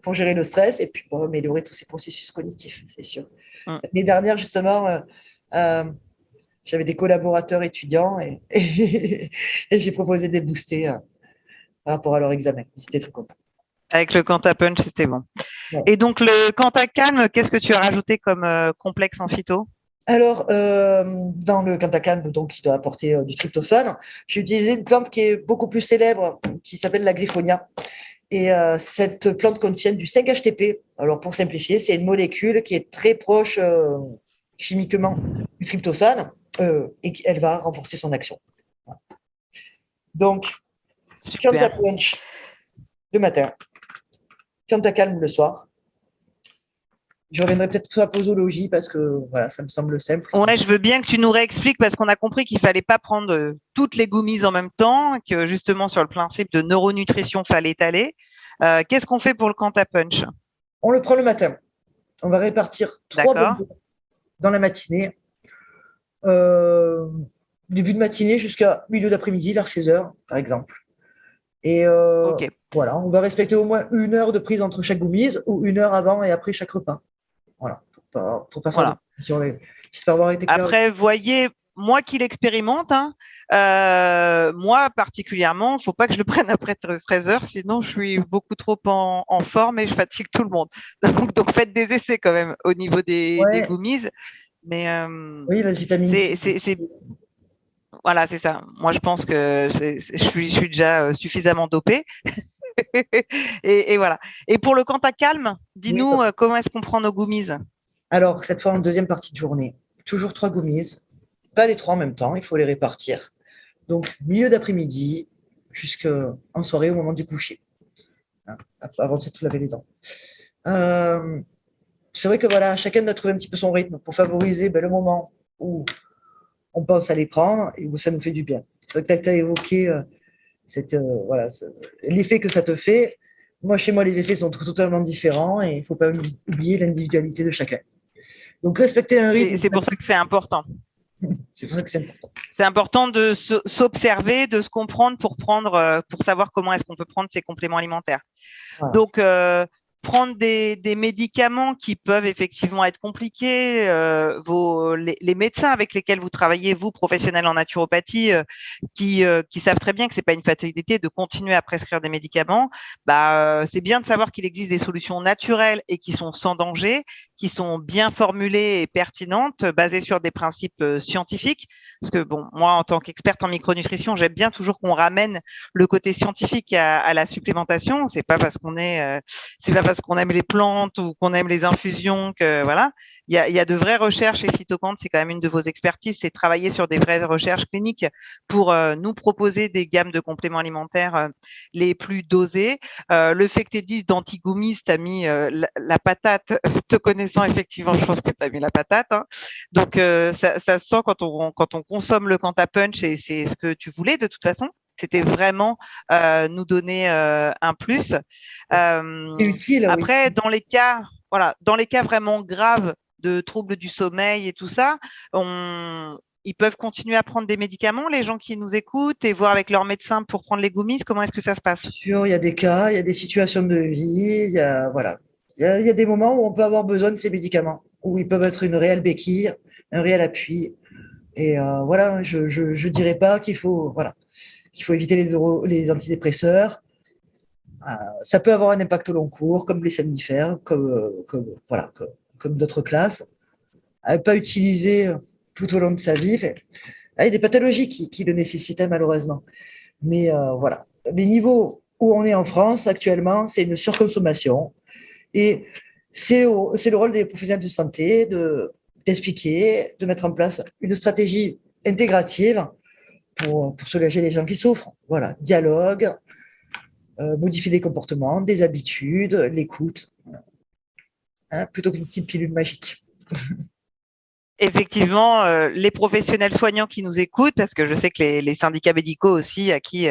B: pour gérer le stress et puis pour améliorer tous ces processus cognitifs, c'est sûr.
A: Mm.
B: L'année dernière, justement, euh, j'avais des collaborateurs étudiants et j'ai proposé de les booster par rapport à leur examen. Ils étaient très contents.
A: Avec le Quanta Punch, c'était bon.
B: Ouais.
A: Et donc, le Quanta Calme, qu'est-ce que tu as rajouté comme complexe en phyto?
B: Alors, dans le Cantacalme, donc, qui doit apporter du tryptophane, j'ai utilisé une plante qui est beaucoup plus célèbre, qui s'appelle la griffonia. Et cette plante contient du 5-HTP. Alors, pour simplifier, c'est une molécule qui est très proche chimiquement du tryptophane et elle va renforcer son action. Donc, Canta
A: Super.
B: Punch le matin, Canta Calme le soir. Je reviendrai peut-être sur la posologie parce que voilà, ça me semble simple.
A: Ouais, je veux bien que tu nous réexpliques parce qu'on a compris qu'il fallait pas prendre toutes les gummies en même temps, que justement sur le principe de neuronutrition, fallait étaler. Qu'est-ce qu'on fait pour le Quanta Punch?
B: On le prend le matin. On va répartir 3
A: D'accord.
B: bonbons dans la matinée. Euh, début de matinée jusqu'à milieu d'après-midi, vers 16h, par exemple. Et
A: Ok.
B: voilà, on va respecter au moins 1 heure de prise entre chaque goumise ou 1 heure avant et après chaque repas. Voilà, pour pas faire de
A: Voilà.
B: J'espère avoir été clair.
A: Après, voyez, moi qui l'expérimente, hein, moi particulièrement, il ne faut pas que je le prenne après 13 heures, sinon je suis beaucoup trop en forme et je fatigue tout le monde. Donc faites des essais quand même au niveau des
B: Ouais,
A: gummies. Mais
B: oui, la vitamine C.
A: voilà, c'est ça. Moi, je pense que je suis déjà suffisamment dopée. Et voilà. Et pour le Quanta Calme,
B: Oui.
A: dis-nous comment est-ce qu'on prend nos gummies?
B: Alors, cette fois en deuxième partie de journée, toujours 3 gommises, pas les 3 en même temps, il faut les répartir. Donc, milieu d'après-midi jusqu'en soirée au moment du coucher, hein, avant de se laver les dents. Euh, c'est vrai que voilà, chacun doit trouver un petit peu son rythme pour favoriser le moment où on pense à les prendre et où ça nous fait du bien. C'est vrai que tu as évoqué voilà, l'effet que ça te fait. Moi, chez moi, les effets sont totalement différents et il ne faut pas oublier l'individualité de chacun. Donc, respecter un rythme,
A: C'est pour ça que c'est important.
B: c'est pour ça que c'est important.
A: C'est important de s'observer, de se comprendre pour savoir comment est-ce qu'on peut prendre ces compléments alimentaires.
B: Voilà.
A: Donc, prendre des médicaments qui peuvent effectivement être compliqués. Les médecins avec lesquels vous travaillez, vous, professionnels en naturopathie, qui savent très bien que c'est pas une fatalité de continuer à prescrire des médicaments, c'est bien de savoir qu'il existe des solutions naturelles et qui sont sans danger, qui sont bien formulées et pertinentes, basées sur des principes scientifiques. Parce que bon, moi, en tant qu'experte en micronutrition, j'aime bien toujours qu'on ramène le côté scientifique à la supplémentation. C'est pas parce qu'on aime les plantes ou qu'on aime les infusions que voilà. y a de vraies recherches et Phytocant, c'est quand même une de vos expertises, c'est travailler sur des vraies recherches cliniques pour nous proposer des gammes de compléments alimentaires les plus dosés. Le fait que tu aies dit d'antigoumis, tu as mis la patate, te connaissant effectivement, je pense que tu as mis la patate. Hein. Donc, ça se sent quand on consomme le Quanta Punch et c'est ce que tu voulais de toute façon. C'était vraiment nous donner un plus.
B: C'est utile, oui.
A: Après, dans les cas vraiment graves de troubles du sommeil et tout ça, ils peuvent continuer à prendre des médicaments, les gens qui nous écoutent, et voir avec leur médecin pour prendre les gummies. Comment est-ce que ça se passe?
B: Sûr, il y a des cas, il y a des situations de vie, voilà. Il y a des moments où on peut avoir besoin de ces médicaments, où ils peuvent être une réelle béquille, un réel appui. Et voilà, je dirais pas qu'il faut éviter les antidépresseurs. Ça peut avoir un impact au long cours, comme les somnifères, voilà, comme d'autres classes. À ne pas utiliser tout au long de sa vie. Enfin, il y a des pathologies qui le nécessitaient malheureusement. Mais voilà, les niveaux où on est en France actuellement, c'est une surconsommation. Et c'est le rôle des professionnels de santé d'expliquer, de mettre en place une stratégie intégrative pour soulager les gens qui souffrent. Voilà, dialogue, modifier des comportements, des habitudes, l'écoute, hein, plutôt qu'une petite pilule magique.
A: Effectivement, les professionnels soignants qui nous écoutent, parce que je sais que les syndicats médicaux aussi, à qui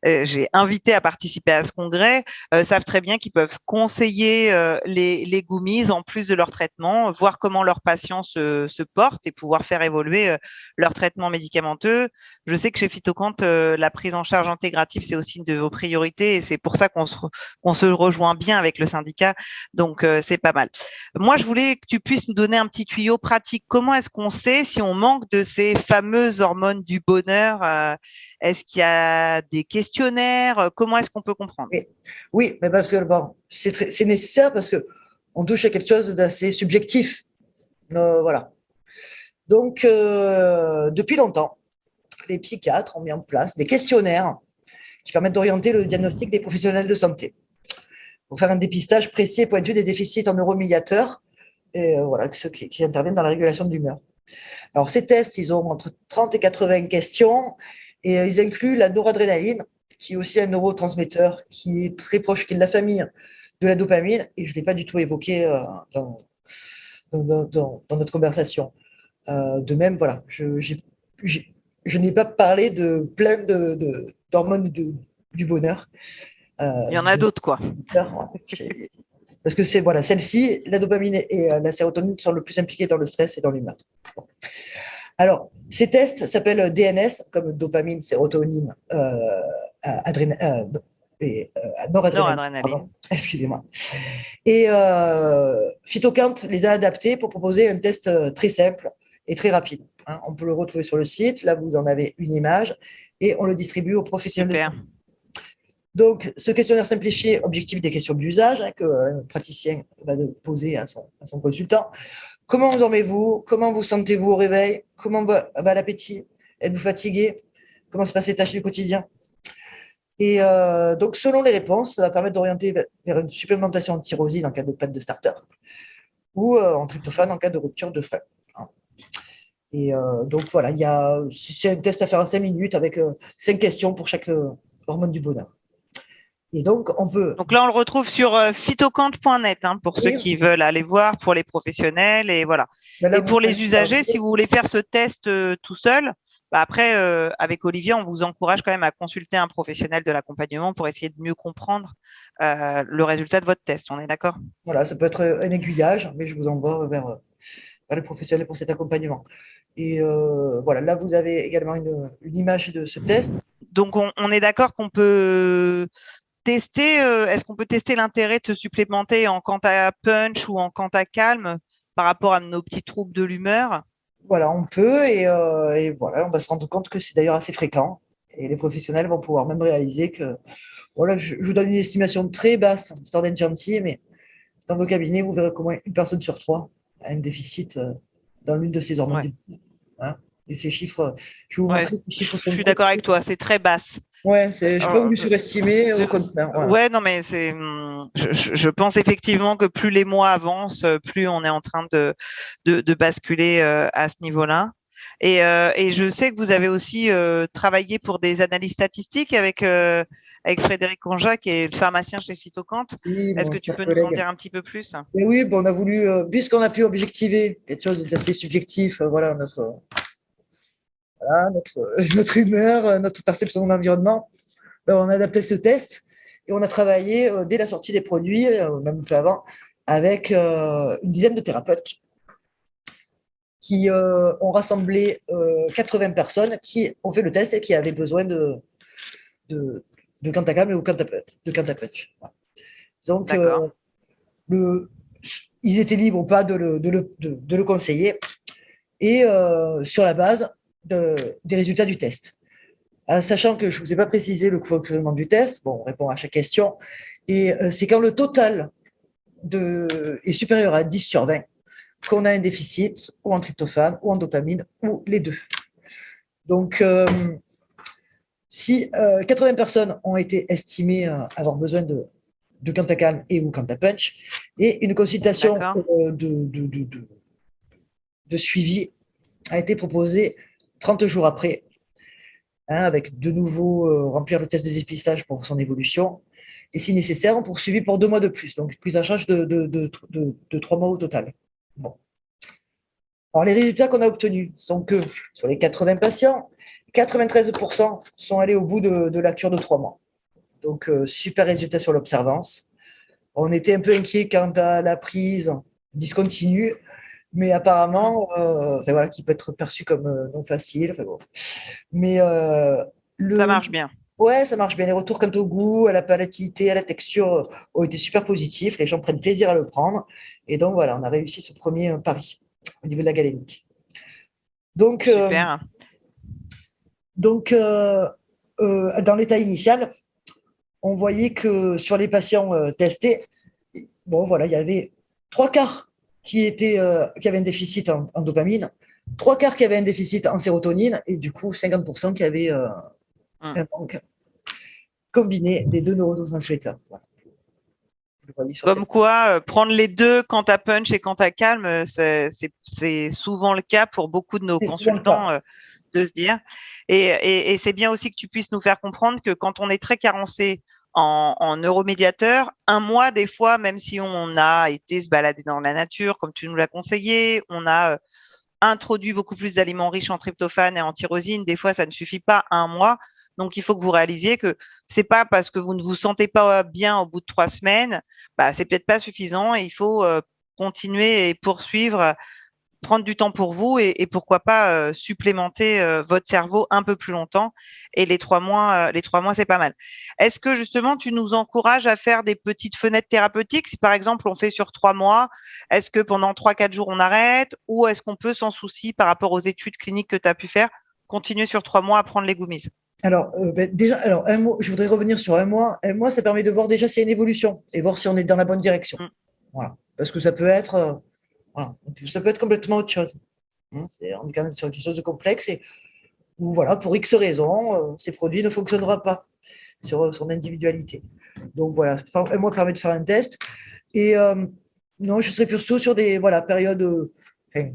A: j'ai invité à participer à ce congrès, savent très bien qu'ils peuvent conseiller les gummies en plus de leur traitement, voir comment leurs patients se portent et pouvoir faire évoluer leur traitement médicamenteux. Je sais que chez Phytocant, la prise en charge intégrative, c'est aussi une de vos priorités et c'est pour ça qu'on se rejoint bien avec le syndicat. Donc, c'est pas mal. Moi, je voulais que tu puisses nous donner un petit tuyau pratique. Comment est-ce qu'on sait si on manque de ces fameuses hormones du bonheur? Est-ce qu'il y a des questionnaires? Comment est-ce qu'on peut comprendre?
B: Oui, oui, mais parce que bon, c'est nécessaire parce que on touche à quelque chose d'assez subjectif. Voilà. Donc, depuis longtemps, les psychiatres ont mis en place des questionnaires qui permettent d'orienter le diagnostic des professionnels de santé pour faire un dépistage précis et pointu des déficits en neuromédiateurs et voilà, ceux qui interviennent dans la régulation de l'humeur. Alors, ces tests, ils ont entre 30 et 80 questions et ils incluent la noradrénaline, qui est aussi un neurotransmetteur qui est très proche qui est de la famille de la dopamine et je ne l'ai pas du tout évoqué dans notre conversation. De même, voilà, je n'ai pas parlé de plein d'hormones du bonheur.
A: Il y en a d'autres, quoi.
B: Parce que c'est voilà, celle-ci, la dopamine et la sérotonine sont le plus impliquées dans le stress et dans l'humeur. Bon. Alors, ces tests s'appellent DNS, comme dopamine, sérotonine, noradrénaline. Pardon, excusez-moi. Et Phytocant les a adaptés pour proposer un test très simple et très rapide. Hein. On peut le retrouver sur le site. Là, vous en avez une image et on le distribue aux professionnels de santé. Donc, ce questionnaire simplifié objectif des questions d'usage hein, qu'un praticien va poser à son consultant. Comment dormez-vous? Comment vous sentez-vous au réveil? Comment va l'appétit? Êtes-vous fatigué? Comment se passent les tâches du quotidien? Et donc, selon les réponses, ça va permettre d'orienter vers une supplémentation en tyrosine en cas de panne de starter ou en tryptophane en cas de rupture de frein. Et donc, voilà, c'est un test à faire en 5 minutes avec 5 questions pour chaque hormone du bonheur. Et donc, on peut.
A: Donc là, on le retrouve sur phytocant.net hein, pour ceux qui veulent aller voir, pour les professionnels et voilà. Là, et pour les usagers, si vous voulez faire ce test tout seul, bah après, avec Olivier, on vous encourage quand même à consulter un professionnel de l'accompagnement pour essayer de mieux comprendre le résultat de votre test. On est d'accord?
B: Voilà, ça peut être un aiguillage, mais je vous envoie vers les professionnels pour cet accompagnement. Et voilà, là, vous avez également une image de ce test.
A: Donc, on est d'accord qu'on peut tester, est-ce qu'on peut tester l'intérêt de se supplémenter en Quanta Punch ou en Quanta Calme par rapport à nos petits troubles de l'humeur?
B: Voilà, on peut et voilà, on va se rendre compte que c'est d'ailleurs assez fréquent et les professionnels vont pouvoir même réaliser que, voilà, je vous donne une estimation très basse, histoire d'être gentil, mais dans vos cabinets, vous verrez qu'au moins une personne sur 3 a un déficit dans l'une de ces hormones. Ouais. Hein, et ces chiffres, je vais vous montrer ces chiffres.
A: Je suis d'accord avec toi, c'est très basse.
B: Ouais, j'ai pas voulu surestimer, au contraire. Voilà.
A: Ouais, non, mais je pense effectivement que plus les mois avancent, plus on est en train de basculer à ce niveau-là. Et je sais que vous avez aussi travaillé pour des analyses statistiques avec Frédéric Conja, qui est le pharmacien chez Phytocant.
B: Oui,
A: Est-ce
B: mon
A: que tu
B: cher
A: peux nous en
B: collègue.
A: dire un petit peu plus?
B: Et oui, bon, on a voulu, puisqu'on a pu objectiver quelque chose d'assez subjectif, voilà, notre humeur, notre perception de l'environnement, on a adapté ce test et on a travaillé dès la sortie des produits, même un peu avant, avec une dizaine de thérapeutes qui ont rassemblé 80 personnes qui ont fait le test et qui avaient besoin de, de Cantacam ou de Cantapunch. Voilà. Donc,
A: D'accord.
B: le, ils étaient libres ou pas de le conseiller et sur la base des résultats du test. Sachant que je ne vous ai pas précisé le fonctionnement du test, bon, on répond à chaque question, et c'est quand le total est supérieur à 10 sur 20 qu'on a un déficit ou en tryptophane ou en dopamine ou les deux. Donc, si 80 personnes ont été estimées avoir besoin de Cantacalm et ou Cantapunch, et une consultation de suivi a été proposée 30 jours après, hein, avec de nouveau remplir le test de dépistage pour son évolution. Et si nécessaire, on poursuit pour 2 mois de plus. Donc, prise en charge de 3 mois au total. Bon. Alors, les résultats qu'on a obtenus sont que sur les 80 patients, 93% sont allés au bout de la cure de 3 mois. Donc, super résultat sur l'observance. On était un peu inquiet quant à la prise discontinue, mais apparemment, enfin, voilà, qui peut être perçu comme non facile. Enfin, bon. Mais
A: Ça
B: le,
A: marche bien.
B: ouais, ça marche bien. Les retours quant au goût, à la palatinité, à la texture ont été super positifs. Les gens prennent plaisir à le prendre. Et donc, voilà, on a réussi ce premier pari au niveau de la galénique. Donc,
A: Super.
B: donc dans l'état initial, on voyait que sur les patients testés, bon, voilà, il y avait 3 quarts qui avaient un déficit en dopamine, 3 quarts qui avaient un déficit en sérotonine, et du coup, 50% qui avaient
A: Mm.
B: un manque combiné des deux neurotransmetteurs. Voilà. Vous le voyez sur
A: Comme
B: cette.
A: quoi, prendre les deux quand t'as punch et quand t'as calme, c'est souvent le cas pour beaucoup de nos
B: C'est souvent le cas.
A: consultants de se dire. Et c'est bien aussi que tu puisses nous faire comprendre que quand on est très carencé en neuromédiateur, un mois des fois, même si on a été se balader dans la nature, comme tu nous l'as conseillé, on a introduit beaucoup plus d'aliments riches en tryptophane et en tyrosine. Des fois, ça ne suffit pas un mois. Donc, il faut que vous réalisiez que c'est pas parce que vous ne vous sentez pas bien au bout de 3 semaines, bah, c'est peut-être pas suffisant et il faut continuer et poursuivre, prendre du temps pour vous et pourquoi pas supplémenter votre cerveau un peu plus longtemps. Et les 3 mois, c'est pas mal. Est-ce que justement tu nous encourages à faire des petites fenêtres thérapeutiques? Si par exemple on fait sur 3 mois, est-ce que pendant 3, 4 jours on arrête ou est-ce qu'on peut sans souci par rapport aux études cliniques que tu as pu faire continuer sur 3 mois à prendre les goumises?
B: Alors, déjà, alors, un mois, je voudrais revenir sur un mois. Un mois, ça permet de voir déjà s'il y a une évolution et voir si on est dans la bonne direction.
A: Mm.
B: Voilà. Parce que ça peut être, voilà, ça peut être complètement autre chose. On est quand même sur quelque chose de complexe et où, voilà, pour X raisons, ces produits ne fonctionneront pas sur son individualité. Donc, voilà, un mois permet de faire un test. Et non, je serais plutôt sur des voilà, périodes. Enfin,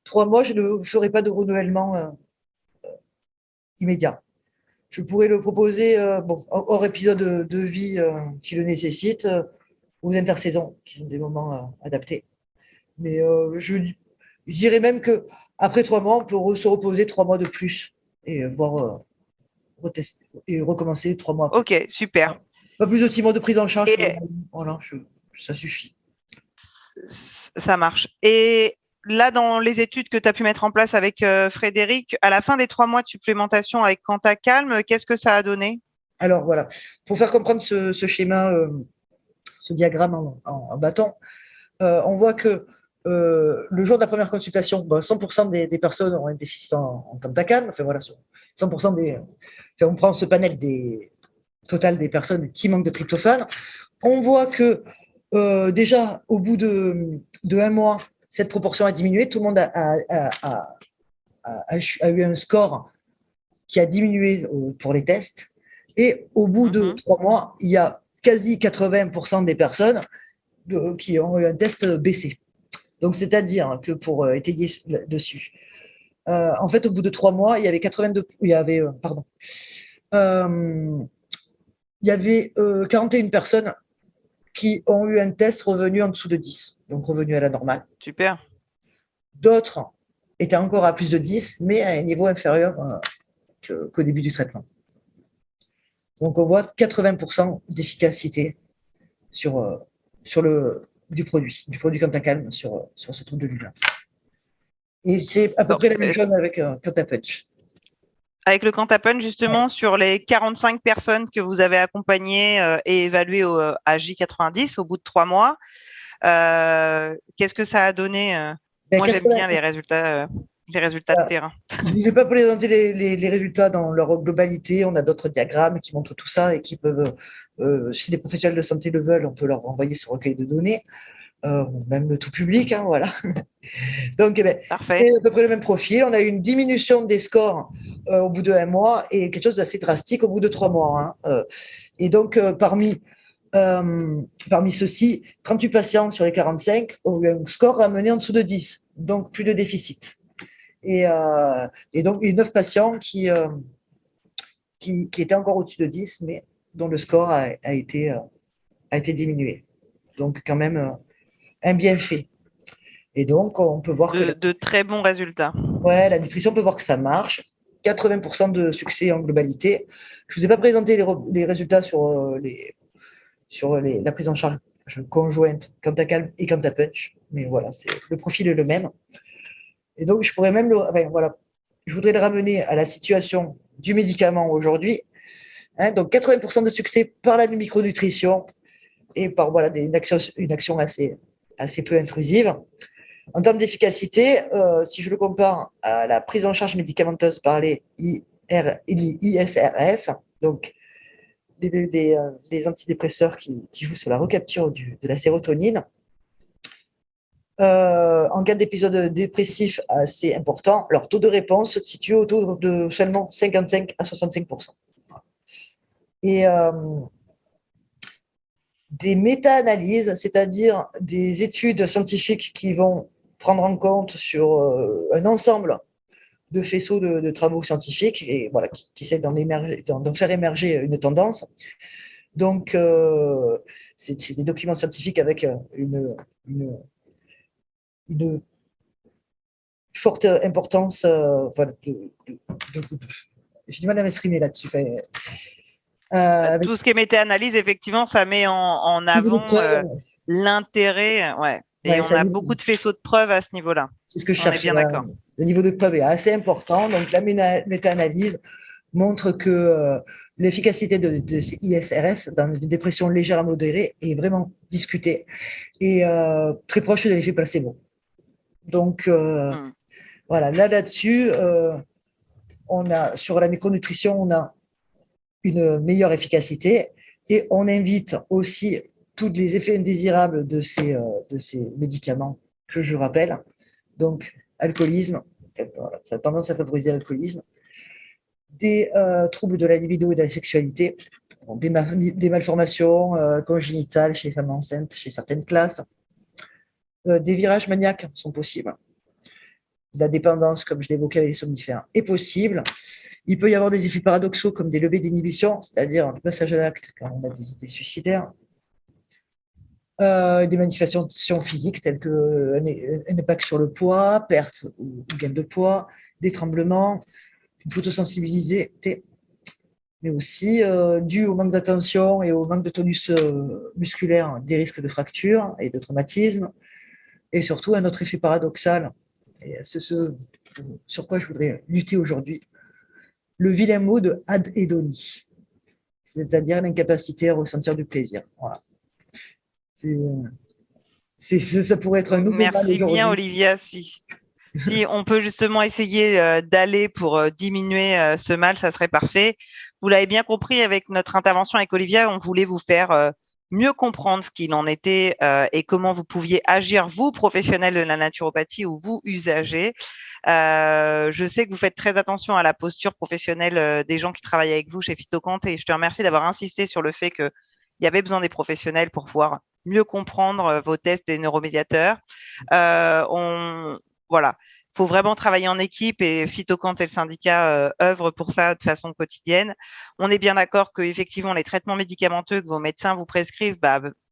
B: 3 mois, je ne ferai pas de renouvellement immédiat. Je pourrais le proposer bon, hors épisode de vie qui le nécessite, aux intersaisons, qui sont des moments adaptés. Mais je dirais même que après 3 mois, on peut se reposer 3 mois de plus et voir retester, et recommencer 3 mois après.
A: Ok, super.
B: Voilà. Pas plus de 6 mois de prise en charge.
A: Et
B: Voilà, ça suffit.
A: ça marche. Et là, dans les études que tu as pu mettre en place avec Frédéric, à la fin des 3 mois de supplémentation avec Quanta Calme, qu'est-ce que ça a donné?
B: Alors voilà, pour faire comprendre ce schéma, ce diagramme en bâton, on voit que le jour de la première consultation, 100% des personnes ont un déficit en Cantacam. Enfin voilà, 100% on prend ce panel total des personnes qui manquent de tryptophane. On voit que déjà, au bout de un mois, cette proportion a diminué. Tout le monde a eu un score qui a diminué pour les tests. Et au bout de 3 mois, il y a quasi 80% des personnes qui ont eu un test baissé. Donc, c'est-à-dire que pour étayer dessus, en fait, au bout de 3 mois, il y avait 82, il y avait 41 personnes qui ont eu un test revenu en dessous de 10, donc revenu à la normale.
A: Super.
B: D'autres étaient encore à plus de 10, mais à un niveau inférieur qu'au début du traitement. Donc, on voit 80% d'efficacité du produit Quantacalm sur ce truc de lumière. Et c'est à peu près la même chose avec Quantapunch.
A: Avec le Quantapunch, justement, sur les 45 personnes que vous avez accompagnées et évaluées à J90 au bout de 3 mois, qu'est-ce que ça a donné Moi, j'aime bien les résultats de terrain.
B: Je ne vais pas présenter les résultats dans leur globalité. On a d'autres diagrammes qui montrent tout ça et qui peuvent, si les professionnels de santé le veulent, on peut leur envoyer ce recueil de données, même le tout public, hein, voilà. Donc, c'est à peu près le même profil. On a eu une diminution des scores au bout de 1 mois et quelque chose d'assez drastique au bout de 3 mois. Hein. Et donc, parmi ceux-ci, 38 patients sur les 45 ont eu un score ramené en dessous de 10, donc plus de déficit. Et donc, il y a 9 patients qui étaient encore au-dessus de 10, mais dont le score a été diminué. Donc, quand même, un bienfait. Et donc, on peut voir
A: de très bons résultats.
B: Ouais, la nutrition, on peut voir que ça marche. 80% de succès en globalité. Je ne vous ai pas présenté les résultats sur la prise en charge conjointe Quantacalm et Quantapunch, mais voilà, le profil est le même. Et donc, je pourrais même je voudrais le ramener à la situation du médicament aujourd'hui. Hein, donc, 80% de succès par la micronutrition et par une action assez peu intrusive. En termes d'efficacité, si je le compare à la prise en charge médicamenteuse par les ISRS, donc des antidépresseurs qui jouent sur la recapture de la sérotonine, en cas d'épisode dépressif assez important, leur taux de réponse se situe autour de seulement 55 à 65%. Et des méta-analyses, c'est-à-dire des études scientifiques qui vont prendre en compte sur un ensemble de faisceaux de travaux scientifiques et voilà, qui essaient d'en faire émerger une tendance. Donc, c'est des documents scientifiques avec une forte importance. J'ai du mal à m'exprimer là-dessus.
A: Tout ce qui est méta-analyse, effectivement, ça met en avant l'intérêt. Ouais. Et on a beaucoup de faisceaux de preuves à ce niveau-là.
B: C'est ce que je cherche.
A: On est bien d'accord.
B: Le niveau de preuve est assez important. Donc, la méta-analyse montre que l'efficacité de ces ISRS dans une dépression légère à modérée est vraiment discutée et très proche de l'effet placebo. Donc, voilà, là-dessus, sur la micronutrition, on a une meilleure efficacité et on invite aussi tous les effets indésirables de ces médicaments que je rappelle. Donc, alcoolisme, ça a tendance à favoriser l'alcoolisme, des troubles de la libido et de la sexualité, des malformations congénitales chez les femmes enceintes, chez certaines classes, des virages maniaques sont possibles. La dépendance, comme je l'évoquais avec les somnifères, est possible. Il peut y avoir des effets paradoxaux comme des levées d'inhibition, c'est-à-dire le passage à l'acte quand on a des idées suicidaires. Des manifestations physiques telles qu'un impact sur le poids, perte ou gain de poids, des tremblements, une photosensibilité, mais aussi dû au manque d'attention et au manque de tonus musculaire, des risques de fractures et de traumatismes, et surtout un autre effet paradoxal, et c'est ce sur quoi je voudrais lutter aujourd'hui, le vilain mot de adhédonie, c'est-à-dire l'incapacité à ressentir du plaisir. Voilà. Ça pourrait être un nouveau mal
A: aujourd'hui. Merci bien, Olivia. Si on peut justement essayer d'aller pour diminuer ce mal, ça serait parfait. Vous l'avez bien compris avec notre intervention avec Olivia, on voulait vous faire mieux comprendre ce qu'il en était et comment vous pouviez agir, vous, professionnels de la naturopathie ou vous, usagers. Je sais que vous faites très attention à la posture professionnelle des gens qui travaillent avec vous chez Phytocant et je te remercie d'avoir insisté sur le fait qu'il y avait besoin des professionnels pour pouvoir mieux comprendre vos tests des neuromédiateurs. Voilà. Il faut vraiment travailler en équipe et Phytocant et le syndicat œuvrent pour ça de façon quotidienne. On est bien d'accord que effectivement les traitements médicamenteux que vos médecins vous prescrivent,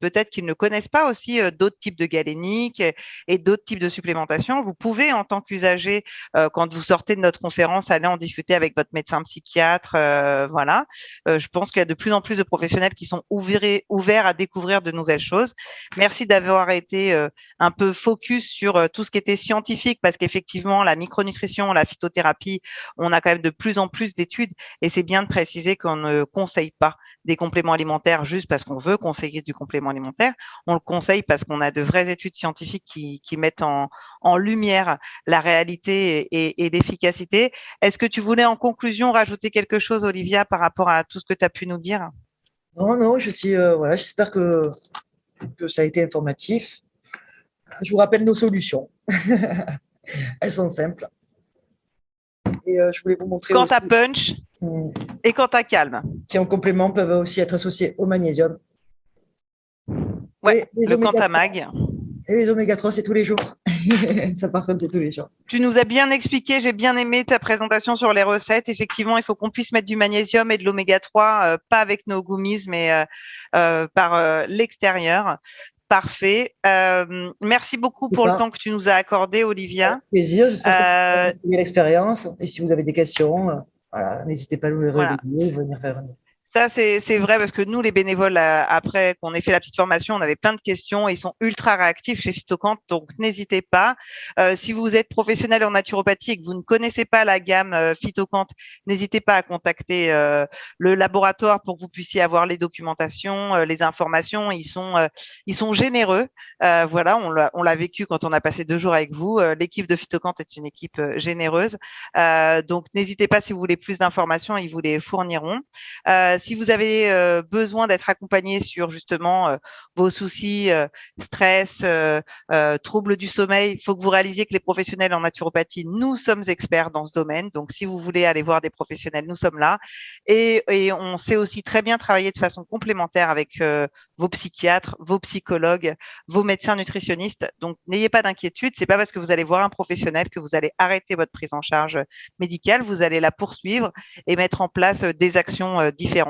A: peut-être qu'ils ne connaissent pas aussi d'autres types de galéniques et d'autres types de supplémentation. Vous pouvez, en tant qu'usager, quand vous sortez de notre conférence, aller en discuter avec votre médecin psychiatre. Voilà. Je pense qu'il y a de plus en plus de professionnels qui sont ouverts à découvrir de nouvelles choses. Merci d'avoir été un peu focus sur tout ce qui était scientifique parce qu'effectivement, la micronutrition, la phytothérapie, on a quand même de plus en plus d'études et c'est bien de préciser qu'on ne conseille pas des compléments alimentaires juste parce qu'on veut conseiller du complément alimentaire. On le conseille parce qu'on a de vraies études scientifiques qui mettent en lumière la réalité et l'efficacité. Est-ce que tu voulais en conclusion rajouter quelque chose, Olivia, par rapport à tout ce que tu as pu nous dire?
B: Non, voilà, j'espère que ça a été informatif. Je vous rappelle nos solutions. Elles sont simples. Et je voulais vous montrer
A: quand
B: aussi,
A: tu as punch et quand tu as calme.
B: qui en complément peuvent aussi être associés au magnésium.
A: Ouais, le Cantamag.
B: Et les oméga 3, c'est tous les jours. Ça, par contre, c'est tous les jours.
A: Tu nous as bien expliqué, j'ai bien aimé ta présentation sur les recettes. Effectivement, il faut qu'on puisse mettre du magnésium et de l'oméga 3, pas avec nos gummies, mais par l'extérieur. Parfait. Merci beaucoup pour le temps que tu nous as accordé, Olivia.
B: Avec plaisir, j'espère que vous avez l'expérience. Et si vous avez des questions, voilà, n'hésitez pas à nous les relayer, venir faire.
A: Ça, c'est vrai parce que nous, les bénévoles, après qu'on ait fait la petite formation, on avait plein de questions. Ils sont ultra réactifs chez Phytocant, donc n'hésitez pas. Si vous êtes professionnel en naturopathie et que vous ne connaissez pas la gamme Phytocant, n'hésitez pas à contacter le laboratoire pour que vous puissiez avoir les documentations, les informations. Ils sont généreux. Voilà, on l'a vécu quand on a passé 2 jours avec vous. L'équipe de Phytocant est une équipe généreuse. Donc, n'hésitez pas si vous voulez plus d'informations, ils vous les fourniront. Si vous avez besoin d'être accompagné sur justement vos soucis, stress, troubles du sommeil, il faut que vous réalisiez que les professionnels en naturopathie, nous sommes experts dans ce domaine. Donc, si vous voulez aller voir des professionnels, nous sommes là. Et on sait aussi très bien travailler de façon complémentaire avec vos psychiatres, vos psychologues, vos médecins nutritionnistes. Donc, n'ayez pas d'inquiétude. C'est pas parce que vous allez voir un professionnel que vous allez arrêter votre prise en charge médicale. Vous allez la poursuivre et mettre en place des actions différentes.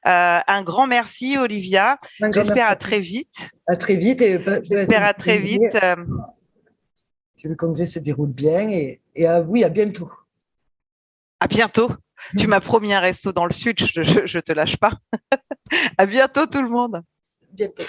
A: Un grand merci, Olivia. J'espère à très vite.
B: À très vite.
A: J'espère à très vite.
B: Que le congrès se déroule bien et oui, à bientôt.
A: À bientôt. Tu m'as promis un resto dans le sud, je te lâche pas. À bientôt tout le monde.
B: Bientôt.